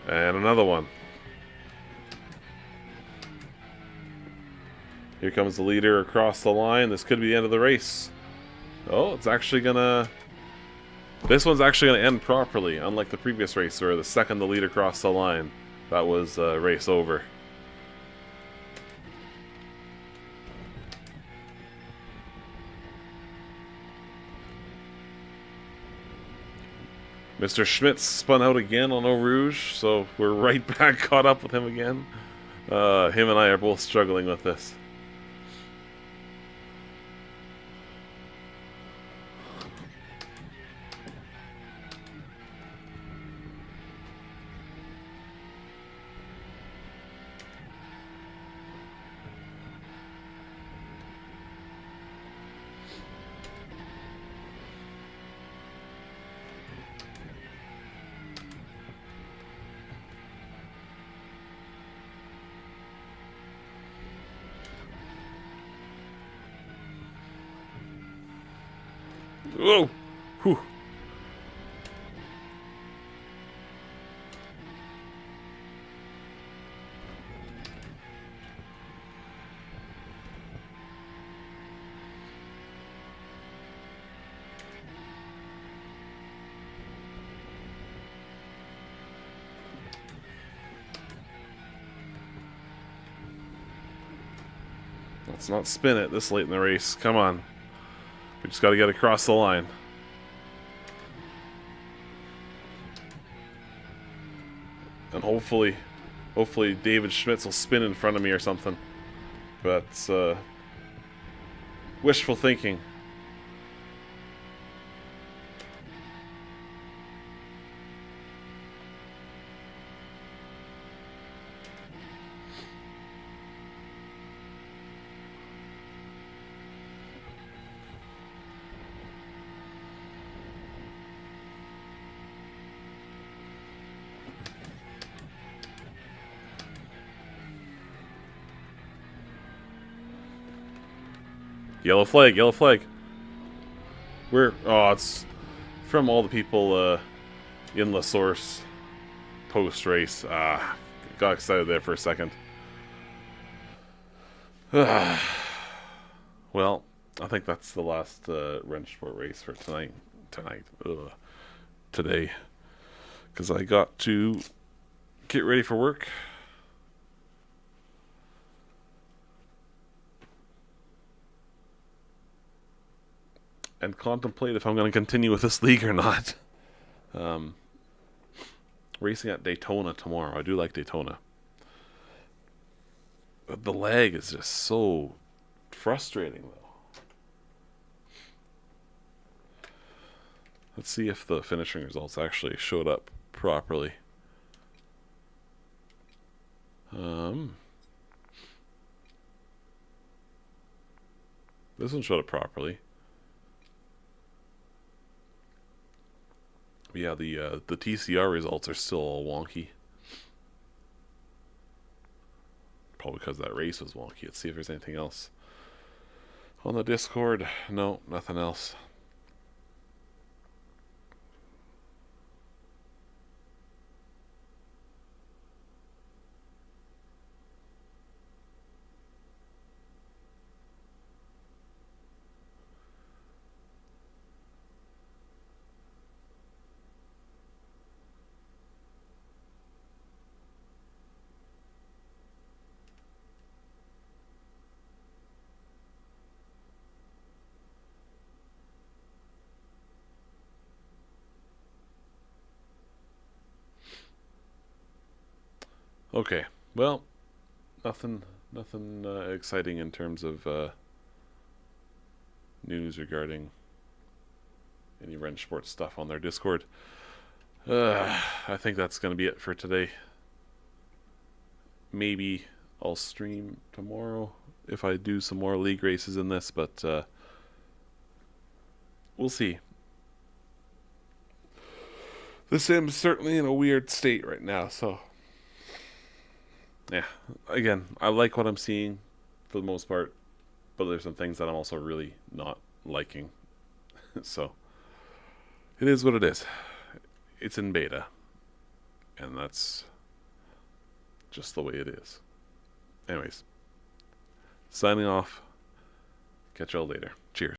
And another one. Here comes the leader across the line. This could be the end of the race. Oh, it's actually gonna... This one's actually gonna end properly, unlike the previous race where the second the leader crossed the line, that was race over. Mr. Schmitz spun out again on Eau Rouge, so we're right back caught up with him again. Him and I are both struggling with this. Whoa! Whew. Let's not spin it this late in the race. Come on. We just got to get across the line. And hopefully David Schmitz will spin in front of me or something. But, wishful thinking. Yellow flag, yellow flag. It's from all the people in La Source post-race. Got excited there for a second. Well, I think that's the last Rennsport race for today. Because I got to get ready for work. And contemplate if I'm going to continue with this league or not. Racing at Daytona tomorrow. I do like Daytona. But the lag is just so frustrating, though. Let's see if the finishing results actually showed up properly. This one showed up properly. Yeah, the TCR results are still all wonky. Probably because that race was wonky. Let's see if there's anything else on the Discord. No, nothing else. Okay. Well, nothing exciting in terms of news regarding any Rennsport stuff on their Discord. I think that's going to be it for today. Maybe I'll stream tomorrow if I do some more league races in this, but we'll see. The sim's certainly in a weird state right now, so yeah. Again, I like what I'm seeing for the most part, but there's some things that I'm also really not liking. So it is what it is. It's in beta, and that's just the way it is. Anyways, signing off. Catch y'all later. Cheers.